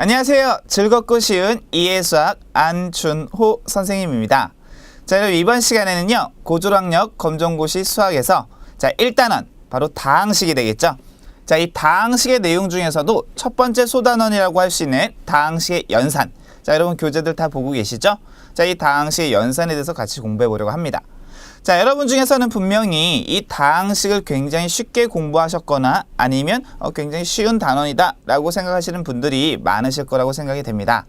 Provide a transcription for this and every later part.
안녕하세요. 즐겁고 쉬운 이해수학 안준호 선생님입니다. 자, 여러분 이번 시간에는요. 고졸학력 검정고시 수학에서 자 1단원 바로 다항식이 되겠죠. 자, 이 다항식의 내용 중에서도 첫 번째 소단원이라고 할 수 있는 다항식의 연산. 자, 여러분 교재들 다 보고 계시죠? 자, 이 다항식의 연산에 대해서 같이 공부해 보려고 합니다. 자, 여러분 중에서는 분명히 이 다항식을 굉장히 쉽게 공부하셨거나 아니면 굉장히 쉬운 단원이다 라고 생각하시는 분들이 많으실 거라고 생각이 됩니다.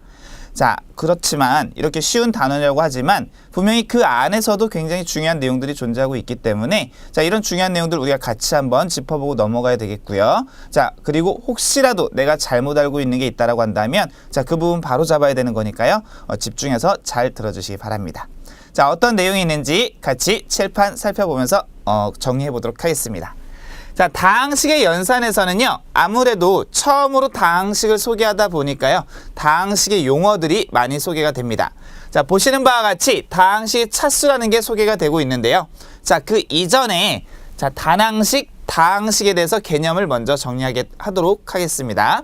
자, 그렇지만 이렇게 쉬운 단원이라고 하지만 분명히 그 안에서도 굉장히 중요한 내용들이 존재하고 있기 때문에 자, 이런 중요한 내용들 우리가 같이 한번 짚어보고 넘어가야 되겠고요. 자, 그리고 혹시라도 내가 잘못 알고 있는 게 있다라고 한다면 자, 그 부분 바로 잡아야 되는 거니까요. 집중해서 잘 들어주시기 바랍니다. 자, 어떤 내용이 있는지 같이 칠판 살펴보면서 정리해 보도록 하겠습니다. 자, 다항식의 연산에서는요, 아무래도 처음으로 다항식을 소개하다 보니까요, 다항식의 용어들이 많이 소개가 됩니다. 자, 보시는 바와 같이 다항식의 차수라는 게 소개가 되고 있는데요. 자, 그 이전에 자, 단항식, 다항식에 대해서 개념을 먼저 정리하도록 하겠습니다.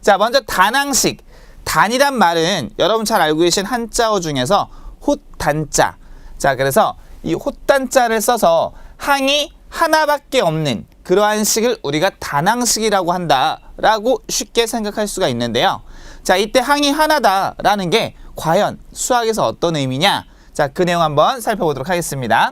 자, 먼저 단항식. 단이란 말은 여러분 잘 알고 계신 한자어 중에서 홑단자. 자, 그래서 이 홑단자를 써서 항이 하나밖에 없는 그러한 식을 우리가 단항식이라고 한다라고 쉽게 생각할 수가 있는데요. 자, 이때 항이 하나다라는 게 과연 수학에서 어떤 의미냐? 자, 그 내용 한번 살펴보도록 하겠습니다.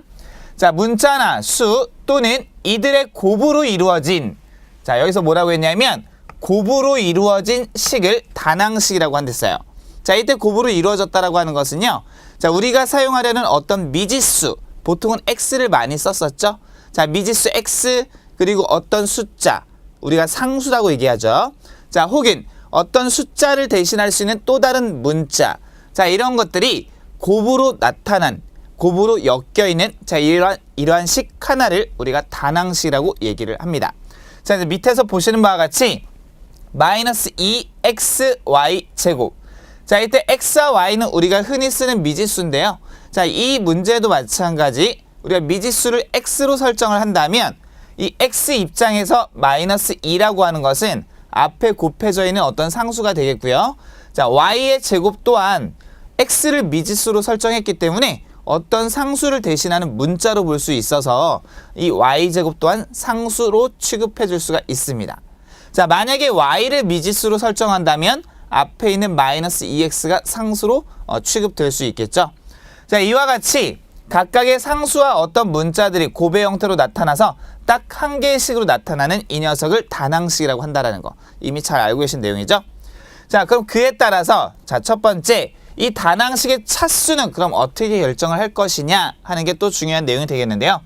자, 문자나 수 또는 이들의 곱으로 이루어진 자, 여기서 뭐라고 했냐면 곱으로 이루어진 식을 단항식이라고 한댔어요. 자, 이때 곱으로 이루어졌다라고 하는 것은요. 자, 우리가 사용하려는 어떤 미지수, 보통은 x를 많이 썼었죠. 자, 미지수 x 그리고 어떤 숫자, 우리가 상수라고 얘기하죠. 자, 혹은 어떤 숫자를 대신할 수 있는 또 다른 문자. 자, 이런 것들이 곱으로 나타난, 곱으로 엮여있는 자, 이러한 식 하나를 우리가 단항식이라고 얘기를 합니다. 자, 이제 밑에서 보시는 바와 같이 마이너스 2xy 제곱. 자, 이때 x와 y는 우리가 흔히 쓰는 미지수인데요. 자, 이 문제도 마찬가지 우리가 미지수를 x로 설정을 한다면 이 x 입장에서 마이너스 2라고 하는 것은 앞에 곱해져 있는 어떤 상수가 되겠고요. 자, y의 제곱 또한 x를 미지수로 설정했기 때문에 어떤 상수를 대신하는 문자로 볼 수 있어서 이 y제곱 또한 상수로 취급해 줄 수가 있습니다. 자, 만약에 y를 미지수로 설정한다면 앞에 있는 마이너스 2x가 상수로 취급될 수 있겠죠. 자, 이와 같이 각각의 상수와 어떤 문자들이 곱의 형태로 나타나서 딱 한 개의 식으로 나타나는 이 녀석을 단항식이라고 한다는 거 이미 잘 알고 계신 내용이죠. 자, 그럼 그에 따라서 자, 첫 번째 이 단항식의 차수는 그럼 어떻게 결정을 할 것이냐 하는 게 또 중요한 내용이 되겠는데요.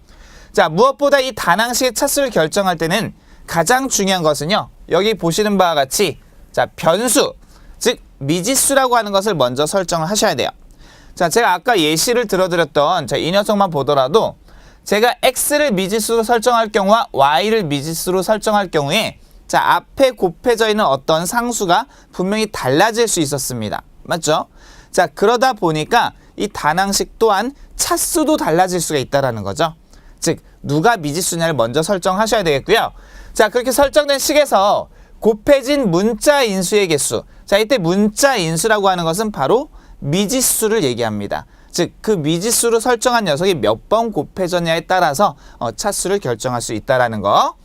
자, 무엇보다 이 단항식의 차수를 결정할 때는 가장 중요한 것은요. 여기 보시는 바와 같이 자, 변수 즉 미지수라고 하는 것을 먼저 설정을 하셔야 돼요. 자, 제가 아까 예시를 들어드렸던 자, 이 녀석만 보더라도 제가 x를 미지수로 설정할 경우와 y를 미지수로 설정할 경우에 자, 앞에 곱해져 있는 어떤 상수가 분명히 달라질 수 있었습니다. 맞죠? 자, 그러다 보니까 이 단항식 또한 차수도 달라질 수가 있다는 거죠. 즉 누가 미지수냐를 먼저 설정하셔야 되겠고요. 자, 그렇게 설정된 식에서 곱해진 문자 인수의 개수. 자, 이때 문자 인수라고 하는 것은 바로 미지수를 얘기합니다. 즉, 그 미지수로 설정한 녀석이 몇 번 곱해졌냐에 따라서 차수를 결정할 수 있다는 거.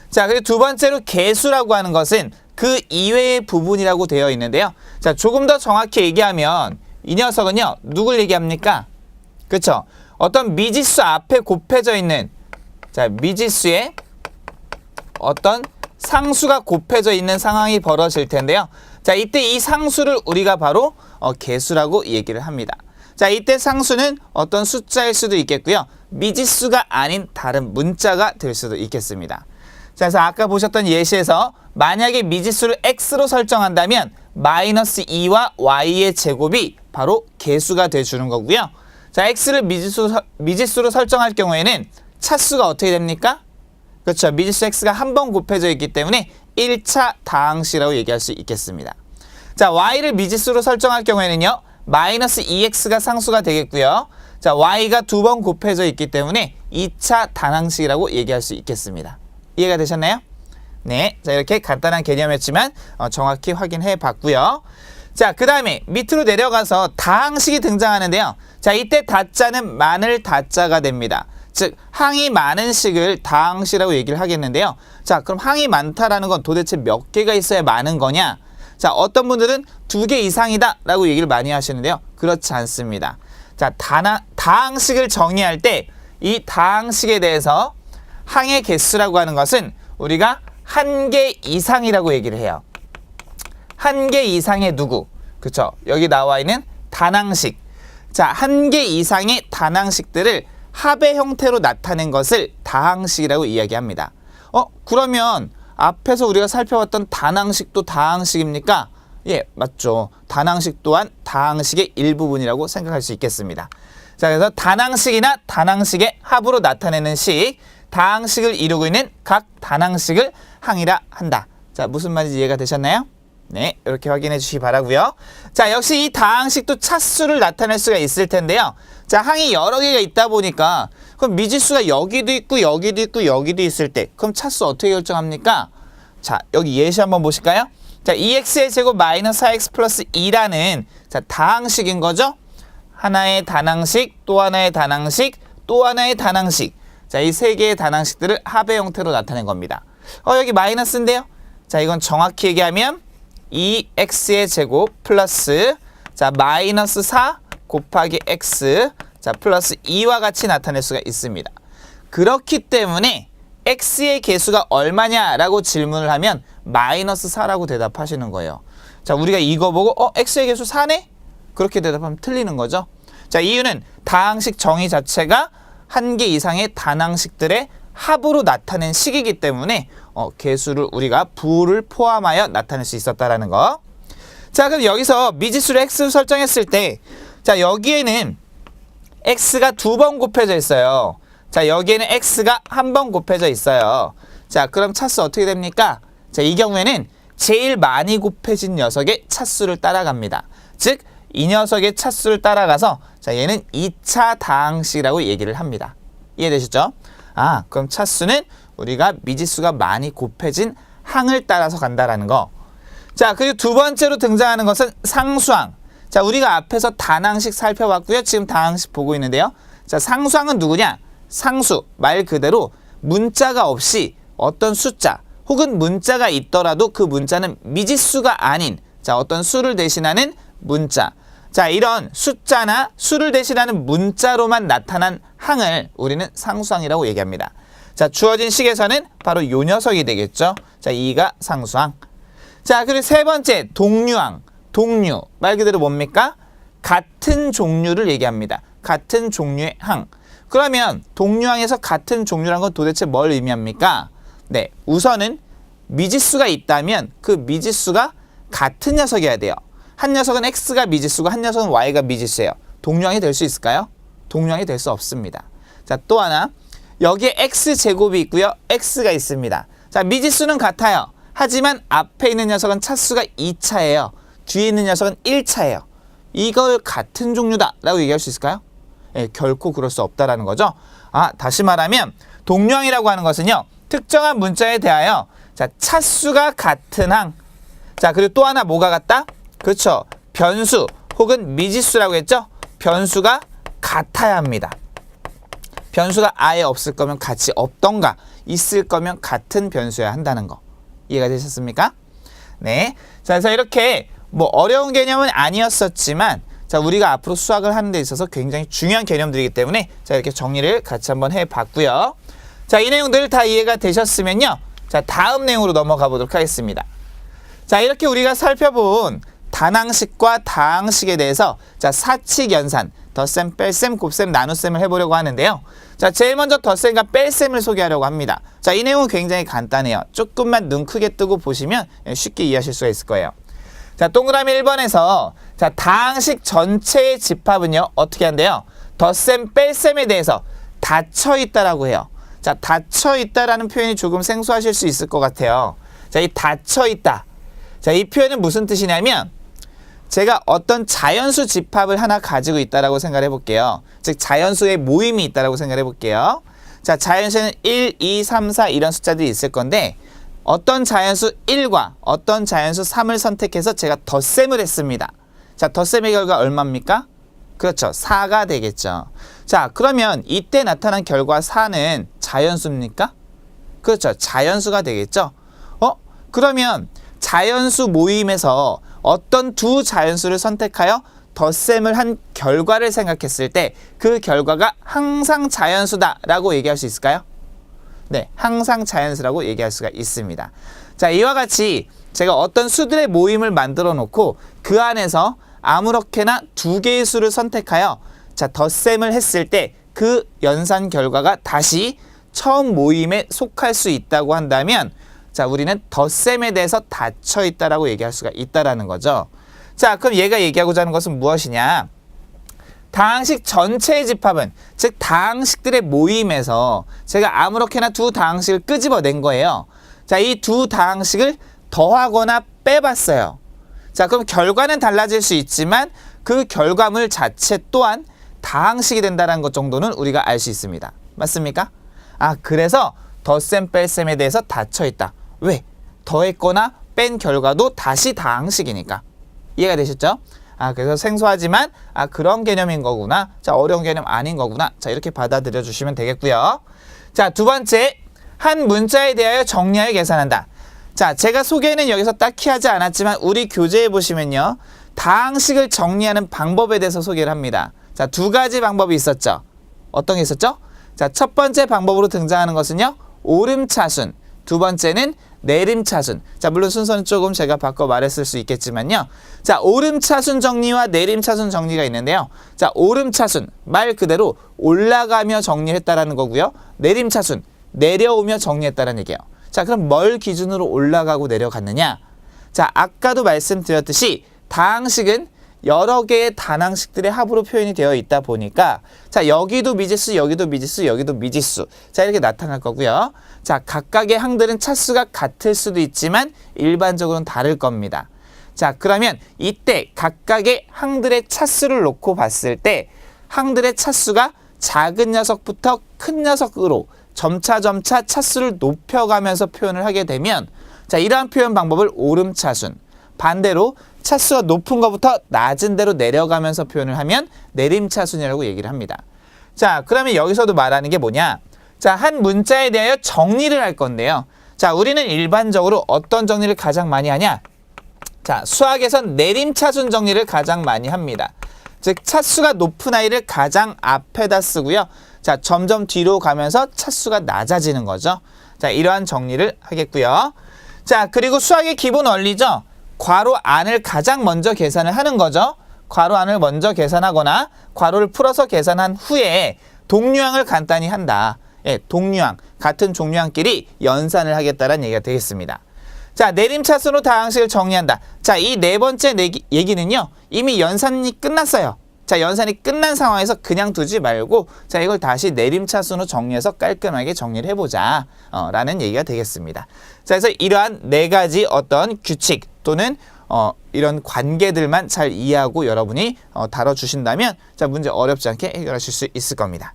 자, 그리고 두 번째로 개수라고 하는 것은 그 이외의 부분이라고 되어 있는데요. 자, 조금 더 정확히 얘기하면 이 녀석은요. 누굴 얘기합니까? 그렇죠? 어떤 미지수 앞에 곱해져 있는 자, 미지수에 어떤 상수가 곱해져 있는 상황이 벌어질 텐데요. 자, 이때 이 상수를 우리가 바로 개수라고 얘기를 합니다. 자, 이때 상수는 어떤 숫자일 수도 있겠고요. 미지수가 아닌 다른 문자가 될 수도 있겠습니다. 자, 그래서 아까 보셨던 예시에서 만약에 미지수를 x로 설정한다면 마이너스 2와 y의 제곱이 바로 개수가 돼주는 거고요. 자, x를 미지수로 설정할 경우에는 차수가 어떻게 됩니까? 그렇죠. 미지수 x가 한 번 곱해져 있기 때문에 1차 다항식이라고 얘기할 수 있겠습니다. 자, y를 미지수로 설정할 경우에는요. 마이너스 2x가 상수가 되겠고요. 자, y가 두 번 곱해져 있기 때문에 2차 단항식이라고 얘기할 수 있겠습니다. 이해가 되셨나요? 네, 자 이렇게 간단한 개념이었지만 정확히 확인해 봤고요. 자, 그 다음에 밑으로 내려가서 다항식이 등장하는데요. 자, 이때 다자는 많을 다자가 됩니다. 즉 항이 많은 식을 다항식이라고 얘기를 하겠는데요. 자, 그럼 항이 많다라는 건 도대체 몇 개가 있어야 많은 거냐? 자, 어떤 분들은 2개 이상이다 라고 얘기를 많이 하시는데요. 그렇지 않습니다. 자, 다항식을 정의할 때 이 다항식에 대해서 항의 개수라고 하는 것은 우리가 1개 이상이라고 얘기를 해요. 1개 이상의 누구? 그쵸? 여기 나와 있는 단항식. 자, 1개 이상의 단항식들을 합의 형태로 나타낸 것을 다항식이라고 이야기합니다. 그러면 앞에서 우리가 살펴봤던 단항식도 다항식입니까? 예, 맞죠. 단항식 또한 다항식의 일부분이라고 생각할 수 있겠습니다. 자, 그래서 단항식이나 단항식의 합으로 나타내는 식, 다항식을 이루고 있는 각 단항식을 항이라 한다. 자, 무슨 말인지 이해가 되셨나요? 네, 이렇게 확인해 주시기 바라고요. 자, 역시 이 다항식도 차수를 나타낼 수가 있을 텐데요. 자, 항이 여러 개가 있다 보니까 그럼 미지수가 여기도 있고 여기도 있고 여기도 있을 때 그럼 차수 어떻게 결정합니까? 자, 여기 예시 한번 보실까요? 자, 2x의 제곱 마이너스 4x 플러스 2라는 자, 다항식인 거죠? 하나의 단항식, 또 하나의 단항식, 또 하나의 단항식. 자, 이 세 개의 단항식들을 합의 형태로 나타낸 겁니다. 여기 마이너스인데요? 자, 이건 정확히 얘기하면 2x의 제곱 플러스 자, 마이너스 4 곱하기 x 자, 플러스 2와 같이 나타낼 수가 있습니다. 그렇기 때문에 x의 개수가 얼마냐라고 질문을 하면 마이너스 4라고 대답하시는 거예요. 자, 우리가 이거 보고 x의 개수 4네? 그렇게 대답하면 틀리는 거죠. 자, 이유는 다항식 정의 자체가 1개 이상의 단항식들의 합으로 나타낸 식이기 때문에 개수를 우리가 부를 포함하여 나타낼 수 있었다라는 거. 자, 그럼 여기서 미지수를 x로 설정했을 때 자, 여기에는 x가 2번 곱해져 있어요. 자, 여기에는 x가 1번 곱해져 있어요. 자, 그럼 차수 어떻게 됩니까? 자, 이 경우에는 제일 많이 곱해진 녀석의 차수를 따라갑니다. 즉, 이 녀석의 차수를 따라가서 자, 얘는 2차 다항식이라고 얘기를 합니다. 이해되시죠? 그럼 차수는 우리가 미지수가 많이 곱해진 항을 따라서 간다라는 거. 자, 그리고 두 번째로 등장하는 것은 상수항. 자, 우리가 앞에서 단항식 살펴봤고요. 지금 다항식 보고 있는데요. 자, 상수항은 누구냐? 상수, 말 그대로 문자가 없이 어떤 숫자 혹은 문자가 있더라도 그 문자는 미지수가 아닌 자, 어떤 수를 대신하는 문자. 자, 이런 숫자나 수를 대신하는 문자로만 나타난 항을 우리는 상수항이라고 얘기합니다. 자, 주어진 식에서는 바로 요 녀석이 되겠죠. 자, 2가 상수항. 자, 그리고 세 번째 동류항. 동류, 말 그대로 뭡니까? 같은 종류를 얘기합니다. 같은 종류의 항. 그러면 동류항에서 같은 종류란 건 도대체 뭘 의미합니까? 네, 우선은 미지수가 있다면 그 미지수가 같은 녀석이어야 돼요. 한 녀석은 x가 미지수고 한 녀석은 y가 미지수예요. 동류항이 될 수 있을까요? 동류항이 될 수 없습니다. 자, 또 하나, 여기에 x제곱이 있고요. x가 있습니다. 자, 미지수는 같아요. 하지만 앞에 있는 녀석은 차수가 2차예요. 뒤에 있는 녀석은 1차예요. 이걸 같은 종류다 라고 얘기할 수 있을까요? 예, 결코 그럴 수 없다라는 거죠. 다시 말하면 동류항이라고 하는 것은요, 특정한 문자에 대하여 자, 차수가 같은 항. 자, 그리고 또 하나 뭐가 같다? 그렇죠. 변수 혹은 미지수라고 했죠. 변수가 같아야 합니다. 변수가 아예 없을 거면 같이 없던가 있을 거면 같은 변수여야 한다는 거. 이해가 되셨습니까? 네. 자, 그래서 이렇게 뭐 어려운 개념은 아니었었지만 자, 우리가 앞으로 수학을 하는 데 있어서 굉장히 중요한 개념들이기 때문에 자, 이렇게 정리를 같이 한번 해봤고요. 자, 이 내용들 다 이해가 되셨으면요. 자, 다음 내용으로 넘어가 보도록 하겠습니다. 자, 이렇게 우리가 살펴본 단항식과 다항식에 대해서 자, 사칙 연산, 덧셈, 뺄셈, 곱셈, 나눗셈을 해보려고 하는데요. 자, 제일 먼저 덧셈과 뺄셈을 소개하려고 합니다. 자, 이 내용은 굉장히 간단해요. 조금만 눈 크게 뜨고 보시면 쉽게 이해하실 수가 있을 거예요. 자, 동그라미 1번에서 자, 다항식 전체의 집합은요, 어떻게 한대요? 덧셈, 뺄셈에 대해서 닫혀 있다라고 해요. 자, 닫혀 있다라는 표현이 조금 생소하실 수 있을 것 같아요. 자, 이 닫혀 있다. 자, 이 표현은 무슨 뜻이냐면 제가 어떤 자연수 집합을 하나 가지고 있다라고 생각해 볼게요. 즉 자연수의 모임이 있다라고 생각해 볼게요. 자, 자연수는 1, 2, 3, 4 이런 숫자들이 있을 건데 어떤 자연수 1과 어떤 자연수 3을 선택해서 제가 덧셈을 했습니다. 자, 덧셈의 결과 얼마입니까? 그렇죠. 4가 되겠죠. 자, 그러면 이때 나타난 결과 4는 자연수입니까? 그렇죠. 자연수가 되겠죠. 그러면 자연수 모임에서 어떤 두 자연수를 선택하여 덧셈을 한 결과를 생각했을 때 그 결과가 항상 자연수다라고 얘기할 수 있을까요? 네, 항상 자연수라고 얘기할 수가 있습니다. 자, 이와 같이 제가 어떤 수들의 모임을 만들어 놓고 그 안에서 아무렇게나 두 개의 수를 선택하여 자, 덧셈을 했을 때 그 연산 결과가 다시 처음 모임에 속할 수 있다고 한다면 자, 우리는 덧셈에 대해서 닫혀 있다라고 얘기할 수가 있다라는 거죠. 자, 그럼 얘가 얘기하고자 하는 것은 무엇이냐? 다항식 전체의 집합은, 즉 다항식들의 모임에서 제가 아무렇게나 두 다항식을 끄집어낸 거예요. 자, 이 두 다항식을 더하거나 빼봤어요. 자, 그럼 결과는 달라질 수 있지만 그 결과물 자체 또한 다항식이 된다는 것 정도는 우리가 알 수 있습니다. 맞습니까? 그래서 덧셈 뺄셈에 대해서 닫혀 있다. 왜? 더했거나 뺀 결과도 다시 다항식이니까. 이해가 되셨죠? 그래서 생소하지만 그런 개념인 거구나. 자, 어려운 개념 아닌 거구나. 자, 이렇게 받아들여 주시면 되겠고요. 자, 두 번째, 한 문자에 대하여 정리하여 계산한다. 자, 제가 소개는 여기서 딱히 하지 않았지만 우리 교재에 보시면요, 다항식을 정리하는 방법에 대해서 소개를 합니다. 자, 두 가지 방법이 있었죠. 어떤 게 있었죠? 자, 첫 번째 방법으로 등장하는 것은요, 오름차순. 두 번째는 내림차순. 자, 물론 순서는 조금 제가 바꿔 말했을 수 있겠지만요. 자, 오름차순 정리와 내림차순 정리가 있는데요. 자, 오름차순, 말 그대로 올라가며 정리했다라는 거고요. 내림차순, 내려오며 정리했다라는 얘기예요. 자, 그럼 뭘 기준으로 올라가고 내려갔느냐? 자, 아까도 말씀드렸듯이 다항식은 여러 개의 단항식들의 합으로 표현이 되어 있다 보니까 자, 여기도 미지수, 여기도 미지수, 여기도 미지수. 자, 이렇게 나타날 거고요. 자, 각각의 항들은 차수가 같을 수도 있지만 일반적으로는 다를 겁니다. 자, 그러면 이때 각각의 항들의 차수를 놓고 봤을 때 항들의 차수가 작은 녀석부터 큰 녀석으로 점차 차수를 높여가면서 표현을 하게 되면 자, 이러한 표현 방법을 오름차순, 반대로 차수가 높은 것부터 낮은 데로 내려가면서 표현을 하면 내림차순이라고 얘기를 합니다. 자, 그러면 여기서도 말하는 게 뭐냐? 자, 한 문자에 대하여 정리를 할 건데요. 자, 우리는 일반적으로 어떤 정리를 가장 많이 하냐? 자, 수학에선 내림차순 정리를 가장 많이 합니다. 즉, 차수가 높은 아이를 가장 앞에다 쓰고요. 자, 점점 뒤로 가면서 차수가 낮아지는 거죠. 자, 이러한 정리를 하겠고요. 자, 그리고 수학의 기본 원리죠. 괄호 안을 가장 먼저 계산을 하는 거죠. 괄호 안을 먼저 계산하거나 괄호를 풀어서 계산한 후에 동류항을 간단히 한다. 예, 동류항, 같은 종류항끼리 연산을 하겠다는 얘기가 되겠습니다. 자, 내림차순으로 다항식을 정리한다. 자, 이 네 번째 얘기는요, 이미 연산이 끝났어요. 자, 연산이 끝난 상황에서 그냥 두지 말고 자, 이걸 다시 내림차순으로 정리해서 깔끔하게 정리를 해보자 라는 얘기가 되겠습니다. 자, 그래서 이러한 네 가지 어떤 규칙 또는 이런 관계들만 잘 이해하고 여러분이 다뤄주신다면 자, 문제 어렵지 않게 해결하실 수 있을 겁니다.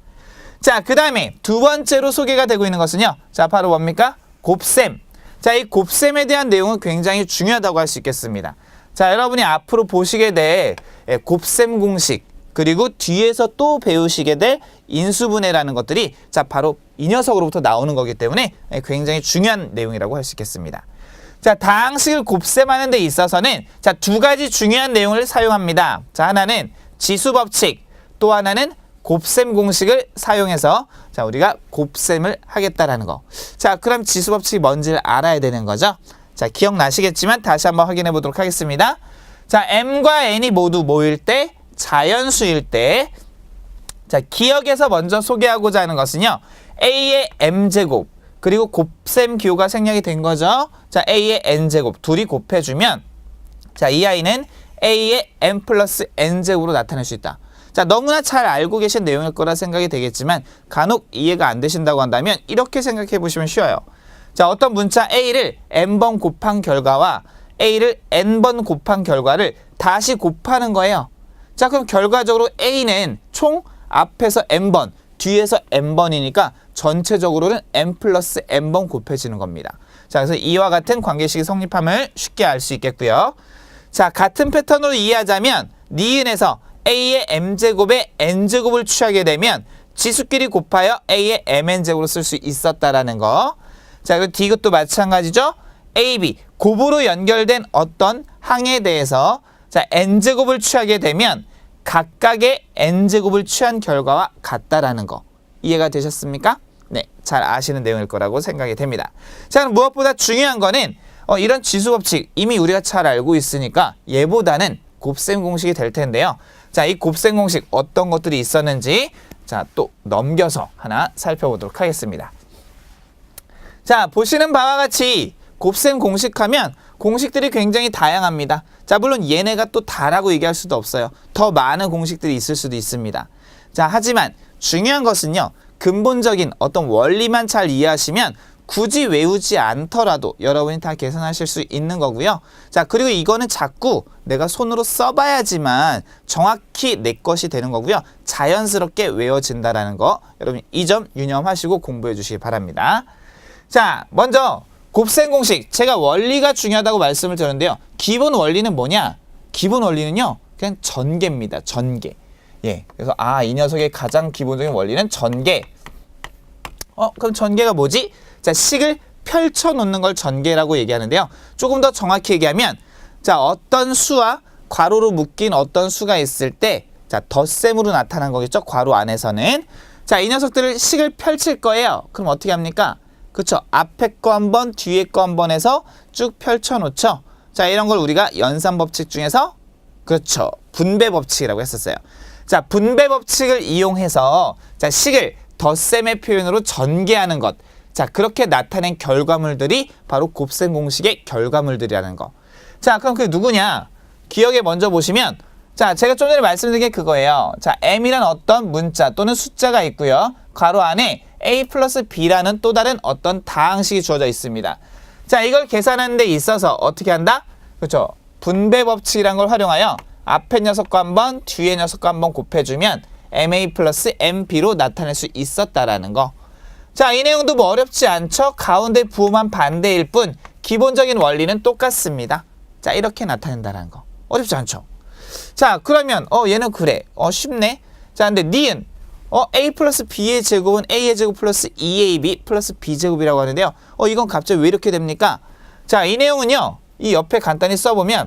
자, 그 다음에 두 번째로 소개가 되고 있는 것은요, 자, 바로 뭡니까? 곱셈. 자, 이 곱셈에 대한 내용은 굉장히 중요하다고 할 수 있겠습니다. 자, 여러분이 앞으로 보시게 될 곱셈 공식, 그리고 뒤에서 또 배우시게 될 인수분해라는 것들이 자, 바로 이 녀석으로부터 나오는 거기 때문에 굉장히 중요한 내용이라고 할 수 있겠습니다. 자, 다항식을 곱셈하는 데 있어서는 자, 두 가지 중요한 내용을 사용합니다. 자, 하나는 지수법칙, 또 하나는 곱셈 공식을 사용해서 자, 우리가 곱셈을 하겠다라는 거. 자, 그럼 지수법칙이 뭔지를 알아야 되는 거죠. 자, 기억나시겠지만 다시 한번 확인해 보도록 하겠습니다. 자, m과 n이 모두 모일 때, 자연수일 때, 자, 기억에서 먼저 소개하고자 하는 것은요, a의 m제곱, 그리고 곱셈 기호가 생략이 된 거죠. 자, a의 n제곱, 둘이 곱해주면, 자, 이 아이는 a의 m 플러스 n제곱으로 나타낼 수 있다. 자, 너무나 잘 알고 계신 내용일 거라 생각이 되겠지만, 간혹 이해가 안 되신다고 한다면, 이렇게 생각해 보시면 쉬워요. 자, 어떤 문자 a를 n번 곱한 결과와 a를 n번 곱한 결과를 다시 곱하는 거예요. 자, 그럼 결과적으로 a는 총 앞에서 n번, 뒤에서 n번이니까 전체적으로는 n 플러스 n번 곱해지는 겁니다. 자, 그래서 이와 같은 관계식이 성립함을 쉽게 알 수 있겠고요. 자, 같은 패턴으로 이해하자면 니은에서 a의 m제곱에 n제곱을 취하게 되면 지수끼리 곱하여 a의 mn제곱으로 쓸 수 있었다라는 거. 자, 그리고 디귿도 마찬가지죠. a, b 곱으로 연결된 어떤 항에 대해서 자, n제곱을 취하게 되면 각각의 n제곱을 취한 결과와 같다라는 거. 이해가 되셨습니까? 네, 잘 아시는 내용일 거라고 생각이 됩니다. 자, 그럼 무엇보다 중요한 거는 이런 지수 법칙 이미 우리가 잘 알고 있으니까 얘보다는 곱셈 공식이 될 텐데요. 자, 이 곱셈 공식 어떤 것들이 있었는지 자, 또 넘겨서 하나 살펴보도록 하겠습니다. 자, 보시는 바와 같이 곱셈 공식하면 공식들이 굉장히 다양합니다. 자, 물론 얘네가 또 다라고 얘기할 수도 없어요. 더 많은 공식들이 있을 수도 있습니다. 자, 하지만 중요한 것은요. 근본적인 어떤 원리만 잘 이해하시면 굳이 외우지 않더라도 여러분이 다 계산하실 수 있는 거고요. 자, 그리고 이거는 자꾸 내가 손으로 써봐야지만 정확히 내 것이 되는 거고요. 자연스럽게 외워진다라는 거 여러분 이 점 유념하시고 공부해 주시기 바랍니다. 자, 먼저 곱셈 공식 제가 원리가 중요하다고 말씀을 드렸는데요. 기본 원리는 뭐냐? 기본 원리는요. 그냥 전개입니다. 전개. 예, 그래서 이 녀석의 가장 기본적인 원리는 전개. 그럼 전개가 뭐지? 자, 식을 펼쳐 놓는 걸 전개라고 얘기하는데요. 조금 더 정확히 얘기하면 자, 어떤 수와 괄호로 묶인 어떤 수가 있을 때 자, 덧셈으로 나타난 거겠죠. 괄호 안에서는. 자, 이 녀석들을 식을 펼칠 거예요. 그럼 어떻게 합니까? 그쵸. 앞에 거 한 번, 뒤에 거 한 번 해서 쭉 펼쳐 놓죠. 자, 이런 걸 우리가 연산 법칙 중에서 그렇죠. 분배 법칙이라고 했었어요. 자, 분배 법칙을 이용해서 자, 식을 덧셈의 표현으로 전개하는 것. 자, 그렇게 나타낸 결과물들이 바로 곱셈 공식의 결과물들이라는 거. 자, 그럼 그게 누구냐? 기억에 먼저 보시면 자, 제가 좀 전에 말씀드린 게 그거예요. 자, m이란 어떤 문자 또는 숫자가 있고요. 괄호 안에 a 플러스 b라는 또 다른 어떤 다항식이 주어져 있습니다. 자, 이걸 계산하는 데 있어서 어떻게 한다? 그렇죠. 분배 법칙이란 걸 활용하여 앞에 녀석과 한번 뒤에 녀석과 한번 곱해주면 ma 플러스 mb로 나타낼 수 있었다라는 거. 자, 이 내용도 뭐 어렵지 않죠? 가운데 부호만 반대일 뿐 기본적인 원리는 똑같습니다. 자, 이렇게 나타낸다라는 거. 어렵지 않죠? 자, 그러면 얘는 그래. 쉽네. 자, 근데 니은 a 플러스 b의 제곱은 a의 제곱 플러스 2ab 플러스 b제곱이라고 하는데요. 이건 갑자기 왜 이렇게 됩니까? 자, 이 내용은요. 이 옆에 간단히 써보면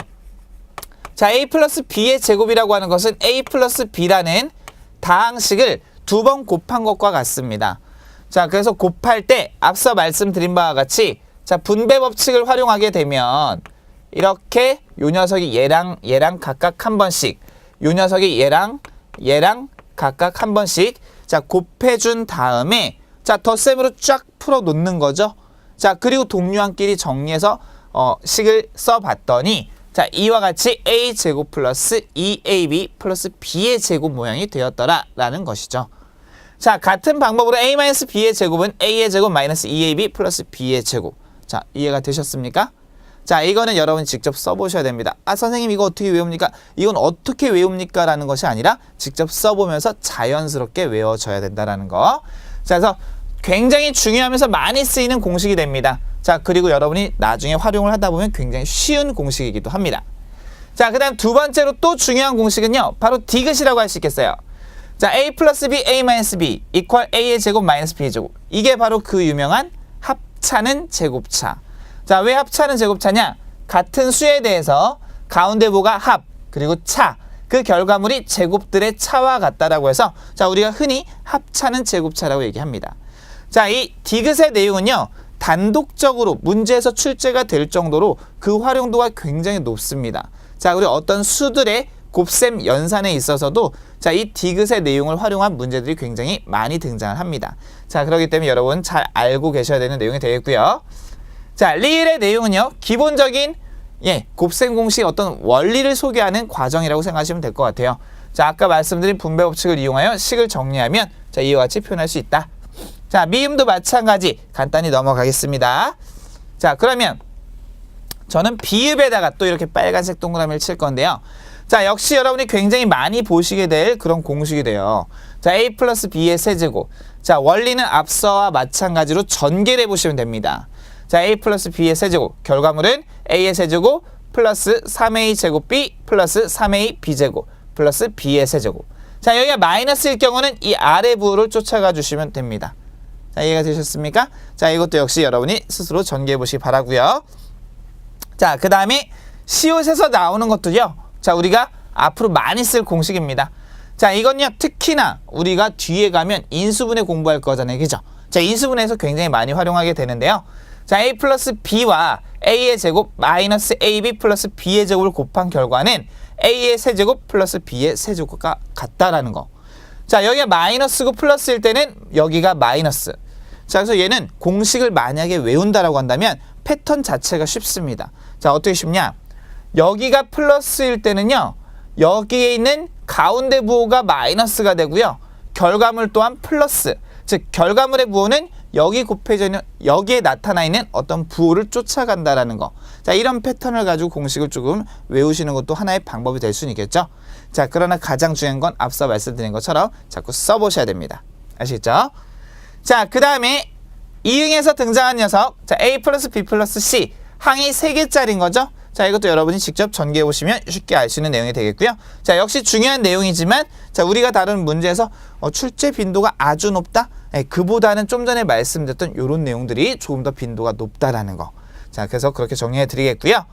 자, a 플러스 b의 제곱이라고 하는 것은 a 플러스 b라는 다항식을 두 번 곱한 것과 같습니다. 자, 그래서 곱할 때 앞서 말씀드린 바와 같이 자, 분배 법칙을 활용하게 되면 이렇게 요 녀석이 얘랑 각각 한 번씩 요 녀석이 얘랑 각각 한 번씩 자, 곱해준 다음에 자, 덧셈으로 쫙 풀어 놓는 거죠. 자, 그리고 동류항끼리 정리해서 식을 써봤더니 자, 이와 같이 a제곱 플러스 2ab 플러스 b의 제곱 모양이 되었더라라는 것이죠. 자, 같은 방법으로 a-b의 제곱은 a의 제곱 마이너스 2ab 플러스 b의 제곱. 자, 이해가 되셨습니까? 자, 이거는 여러분 직접 써보셔야 됩니다. 선생님 이거 어떻게 외웁니까? 이건 어떻게 외웁니까? 라는 것이 아니라 직접 써보면서 자연스럽게 외워져야 된다는 거. 자, 그래서 굉장히 중요하면서 많이 쓰이는 공식이 됩니다. 자, 그리고 여러분이 나중에 활용을 하다 보면 굉장히 쉬운 공식이기도 합니다. 자, 그 다음 두 번째로 또 중요한 공식은요. 바로 디귿이라고 할 수 있겠어요. 자, a 플러스 b, a 마이너스 b 이퀄 a의 제곱 마이너스 b의 제곱. 이게 바로 그 유명한 합차는 제곱차. 자, 왜 합차는 제곱차냐? 같은 수에 대해서 가운데 부호가 합, 그리고 차. 그 결과물이 제곱들의 차와 같다라고 해서 자, 우리가 흔히 합차는 제곱차라고 얘기합니다. 자, 이 디귿의 내용은요. 단독적으로 문제에서 출제가 될 정도로 그 활용도가 굉장히 높습니다. 자, 그리고 어떤 수들의 곱셈 연산에 있어서도 자, 이 디귿의 내용을 활용한 문제들이 굉장히 많이 등장을 합니다. 자, 그렇기 때문에 여러분 잘 알고 계셔야 되는 내용이 되겠고요. 자, 리을의 내용은요. 기본적인 곱셈 공식 어떤 원리를 소개하는 과정이라고 생각하시면 될 것 같아요. 자, 아까 말씀드린 분배 법칙을 이용하여 식을 정리하면 자, 이와 같이 표현할 수 있다. 자, 미음도 마찬가지 간단히 넘어가겠습니다. 자, 그러면 저는 비읍에다가 또 이렇게 빨간색 동그라미를 칠 건데요. 자, 역시 여러분이 굉장히 많이 보시게 될 그런 공식이 돼요. 자, a 플러스 b의 세제곱. 자, 원리는 앞서와 마찬가지로 전개를 해보시면 됩니다. 자, A 플러스 B의 세제곱. 결과물은 A의 세제곱 플러스 3A 제곱 B 플러스 3A B제곱 플러스 B의 세제곱. 자, 여기가 마이너스일 경우는 이 아래 부호를 쫓아가 주시면 됩니다. 자, 이해가 되셨습니까? 자, 이것도 역시 여러분이 스스로 전개해 보시기 바라고요. 자, 그 다음에 시옷에서 나오는 것도요. 자, 우리가 앞으로 많이 쓸 공식입니다. 자, 이건요, 특히나 우리가 뒤에 가면 인수분해 공부할 거잖아요. 그죠? 자, 인수분해에서 굉장히 많이 활용하게 되는데요. 자, A 플러스 B와 A의 제곱 마이너스 AB 플러스 B의 제곱을 곱한 결과는 A의 세제곱 플러스 B의 세제곱과 같다라는 거. 자, 여기가 마이너스고 플러스일 때는 여기가 마이너스. 자, 그래서 얘는 공식을 만약에 외운다라고 한다면 패턴 자체가 쉽습니다. 자, 어떻게 쉽냐? 여기가 플러스일 때는요, 여기에 있는 가운데 부호가 마이너스가 되고요. 결과물 또한 플러스. 즉, 결과물의 부호는 여기 곱해져 있는, 여기에 나타나 있는 어떤 부호를 쫓아간다라는 거. 자, 이런 패턴을 가지고 공식을 조금 외우시는 것도 하나의 방법이 될 수는 있겠죠. 자, 그러나 가장 중요한 건 앞서 말씀드린 것처럼 자꾸 써보셔야 됩니다. 아시겠죠? 자, 그 다음에 이응에서 등장한 녀석. 자, A 플러스 B 플러스 C. 항이 3개짜리인 거죠. 자, 이것도 여러분이 직접 전개해 보시면 쉽게 알 수 있는 내용이 되겠고요. 자, 역시 중요한 내용이지만, 자, 우리가 다루는 문제에서 출제 빈도가 아주 높다? 그보다는 좀 전에 말씀드렸던 이런 내용들이 조금 더 빈도가 높다라는 거. 자, 그래서 그렇게 정리해 드리겠고요.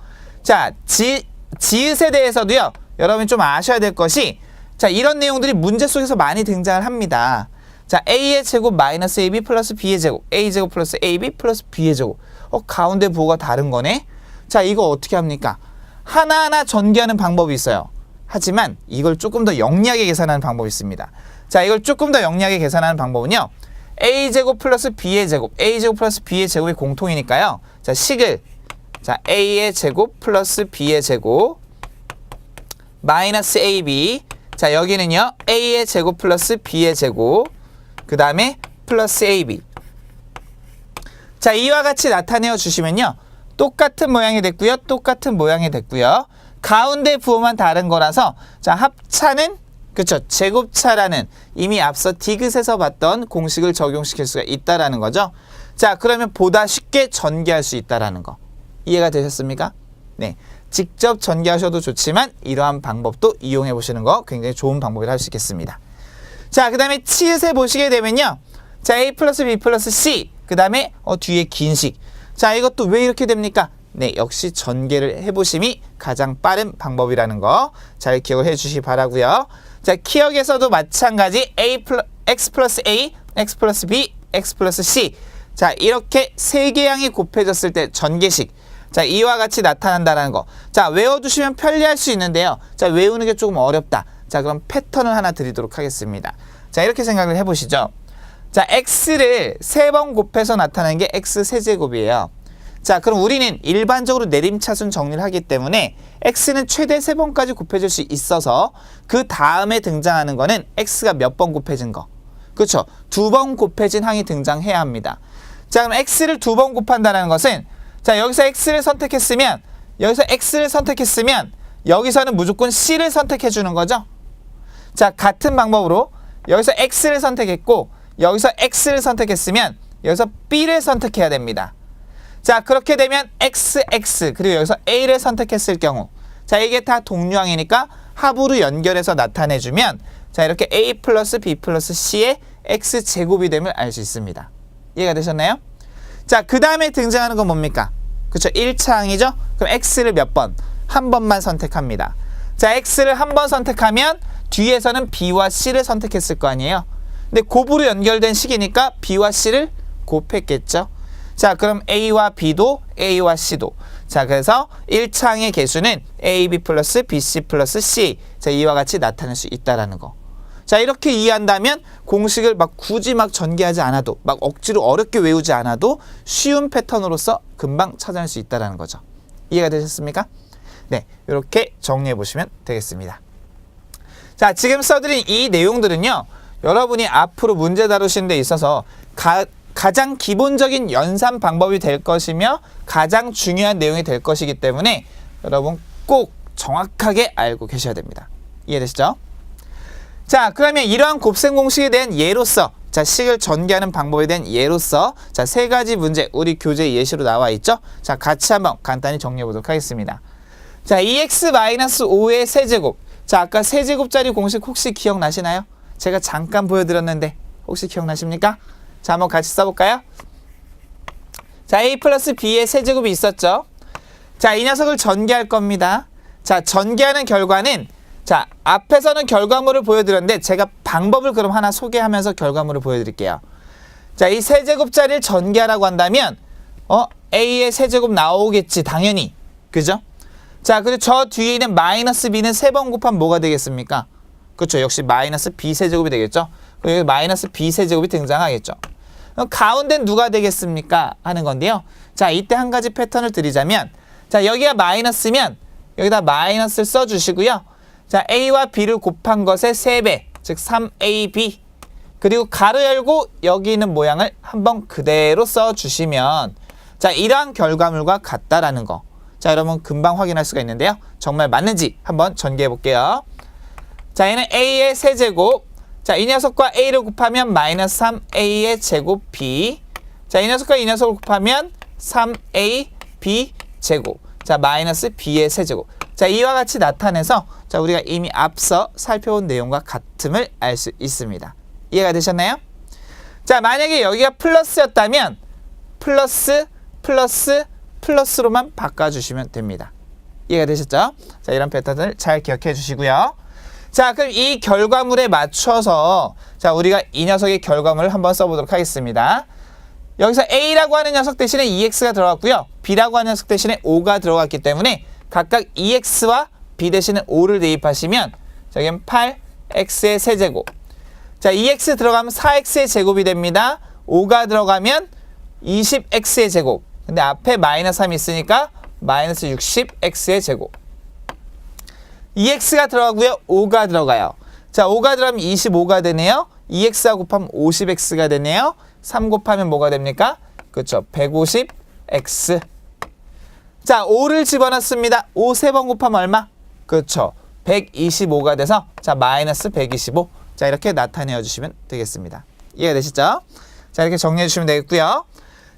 자, 지읒에 대해서도요, 여러분이 좀 아셔야 될 것이, 자, 이런 내용들이 문제 속에서 많이 등장을 합니다. 자, A의 제곱 마이너스 AB 플러스 B의 제곱, A제곱 플러스 AB 플러스 B의 제곱. 가운데 부호가 다른 거네? 자, 이거 어떻게 합니까? 하나하나 전개하는 방법이 있어요. 하지만 이걸 조금 더 영리하게 계산하는 방법이 있습니다. 자, 이걸 조금 더 영리하게 계산하는 방법은요, A제곱 플러스 B의 제곱, A제곱 플러스 B의 제곱이 공통이니까요. 자, 식을, 자, A의 제곱 플러스 B의 제곱 마이너스 AB. 자, 여기는요, A의 제곱 플러스 B의 제곱, 그 다음에 플러스 AB. 자, 이와 같이 나타내어 주시면요, 똑같은 모양이 됐고요. 똑같은 모양이 됐고요. 가운데 부호만 다른 거라서, 자, 합차는, 그쵸, 제곱차라는 이미 앞서 디귿에서 봤던 공식을 적용시킬 수가 있다라는 거죠. 자, 그러면 보다 쉽게 전개할 수 있다라는 거. 이해가 되셨습니까? 네. 직접 전개하셔도 좋지만 이러한 방법도 이용해 보시는 거 굉장히 좋은 방법이라 할 수 있겠습니다. 자, 그 다음에 치읓에 보시게 되면요, 자, A 플러스 B 플러스 C. 그 다음에 뒤에 긴식. 자, 이것도 왜 이렇게 됩니까? 네, 역시 전개를 해보심이 가장 빠른 방법이라는 거 잘 기억을 해주시기 바라고요. 자, 기억에서도 마찬가지 X 플러스 A, X 플러스 B, X 플러스 C. 자, 이렇게 세 개 양이 곱해졌을 때 전개식. 자, 이와 같이 나타난다는 거. 자, 외워두시면 편리할 수 있는데요. 자, 외우는 게 조금 어렵다. 자, 그럼 패턴을 하나 드리도록 하겠습니다. 자, 이렇게 생각을 해보시죠. 자, x를 3번 곱해서 나타내는 게 x 세제곱이에요. 자, 그럼 우리는 일반적으로 내림차순 정리를 하기 때문에 x는 최대 3번까지 곱해질 수 있어서 그 다음에 등장하는 거는 x가 몇 번 곱해진 거. 그렇죠? 2번 곱해진 항이 등장해야 합니다. 자, 그럼 x를 2번 곱한다는 것은, 자, 여기서 x를 선택했으면, 여기서는 무조건 c를 선택해 주는 거죠. 자, 같은 방법으로 여기서 x를 선택했고 여기서 x를 선택했으면 여기서 b를 선택해야 됩니다. 자, 그렇게 되면 x 그리고 여기서 a를 선택했을 경우, 자, 이게 다 동류항이니까 합으로 연결해서 나타내주면, 자, 이렇게 a 플러스 b 플러스 c의 x제곱이 됨을 알 수 있습니다. 이해가 되셨나요? 자, 그 다음에 등장하는 건 뭡니까? 그쵸, 1차 항이죠? 그럼 x를 몇 번? 한 번만 선택합니다. 자, x를 한 번 선택하면 뒤에서는 b와 c를 선택했을 거 아니에요? 근데 곱으로 연결된 식이니까 b와 c를 곱했겠죠? 자, 그럼 a와 b도 a와 c도. 자, 그래서 1차항의 개수는 ab 플러스 bc 플러스 c. 자, 이와 같이 나타낼 수 있다라는 거. 자, 이렇게 이해한다면 공식을 막 굳이 막 전개하지 않아도, 막 억지로 어렵게 외우지 않아도 쉬운 패턴으로서 금방 찾아낼 수 있다라는 거죠. 이해가 되셨습니까? 네, 이렇게 정리해 보시면 되겠습니다. 자, 지금 써드린 이 내용들은요, 여러분이 앞으로 문제 다루시는 데 있어서 가장 기본적인 연산 방법이 될 것이며 가장 중요한 내용이 될 것이기 때문에 여러분 꼭 정확하게 알고 계셔야 됩니다. 이해되시죠? 자, 그러면 이러한 곱셈 공식에 대한 예로서 자, 식을 전개하는 방법에 대한 예로서 자, 세 가지 문제 우리 교재 예시로 나와 있죠. 자, 같이 한번 간단히 정리해 보도록 하겠습니다. 자, 2x-5의 세제곱. 자, 아까 세제곱짜리 공식 혹시 기억나시나요? 제가 잠깐 보여드렸는데 혹시 기억나십니까? 자, 한번 같이 써볼까요? 자, a 플러스 b의 세제곱이 있었죠. 자, 이 녀석을 전개할 겁니다. 자, 전개하는 결과는 자, 앞에서는 결과물을 보여드렸는데 제가 방법을 그럼 하나 소개하면서 결과물을 보여드릴게요. 자, 이 세제곱짜리를 전개하라고 한다면 a의 세제곱 나오겠지, 당연히. 그죠? 자, 그리고 저 뒤에 있는 마이너스 b는 3번 곱하면 뭐가 되겠습니까? 그렇죠. 역시 마이너스 b 세제곱이 되겠죠. 그리고 여기 마이너스 b 세제곱이 등장하겠죠. 그럼 가운데는 누가 되겠습니까? 하는 건데요. 자, 이때 한 가지 패턴을 드리자면 자, 여기가 마이너스면 여기다 마이너스를 써주시고요. 자, a와 b를 곱한 것의 3배, 즉 3ab. 그리고 가로 열고 여기 있는 모양을 한번 그대로 써주시면 자, 이러한 결과물과 같다라는 거. 자, 여러분 금방 확인할 수가 있는데요. 정말 맞는지 한번 전개해 볼게요. 자, 얘는 a의 세제곱. 자, 이 녀석과 a를 곱하면 마이너스 3a의 제곱 b. 자, 이 녀석과 이 녀석을 곱하면 3ab 제곱. 자, 마이너스 b의 세제곱. 자, 이와 같이 나타내서 자, 우리가 이미 앞서 살펴본 내용과 같음을 알 수 있습니다. 이해가 되셨나요? 자, 만약에 여기가 플러스였다면 플러스, 플러스, 플러스로만 바꿔주시면 됩니다. 이해가 되셨죠? 자, 이런 패턴을 잘 기억해 주시고요. 자, 그럼 이 결과물에 맞춰서 자, 우리가 이 녀석의 결과물을 한번 써보도록 하겠습니다. 여기서 a라고 하는 녀석 대신에 2x가 들어갔고요. b라고 하는 녀석 대신에 5가 들어갔기 때문에 각각 2x와 b 대신에 5를 대입하시면 자, 여기는 8x의 세제곱. 자, 2x 들어가면 4x의 제곱이 됩니다. 5가 들어가면 20x의 제곱. 근데 앞에 마이너스 3이 있으니까 마이너스 60x의 제곱. 2x가 들어가고요. 5가 들어가요. 자, 5가 들어가면 25가 되네요. 2x와 곱하면 50x가 되네요. 3 곱하면 뭐가 됩니까? 그렇죠. 150x. 자, 5를 집어넣습니다. 5 3번 곱하면 얼마? 그렇죠. 125가 돼서 자, 마이너스 125. 자, 이렇게 나타내어 주시면 되겠습니다. 이해가 되시죠? 자, 이렇게 정리해 주시면 되겠고요.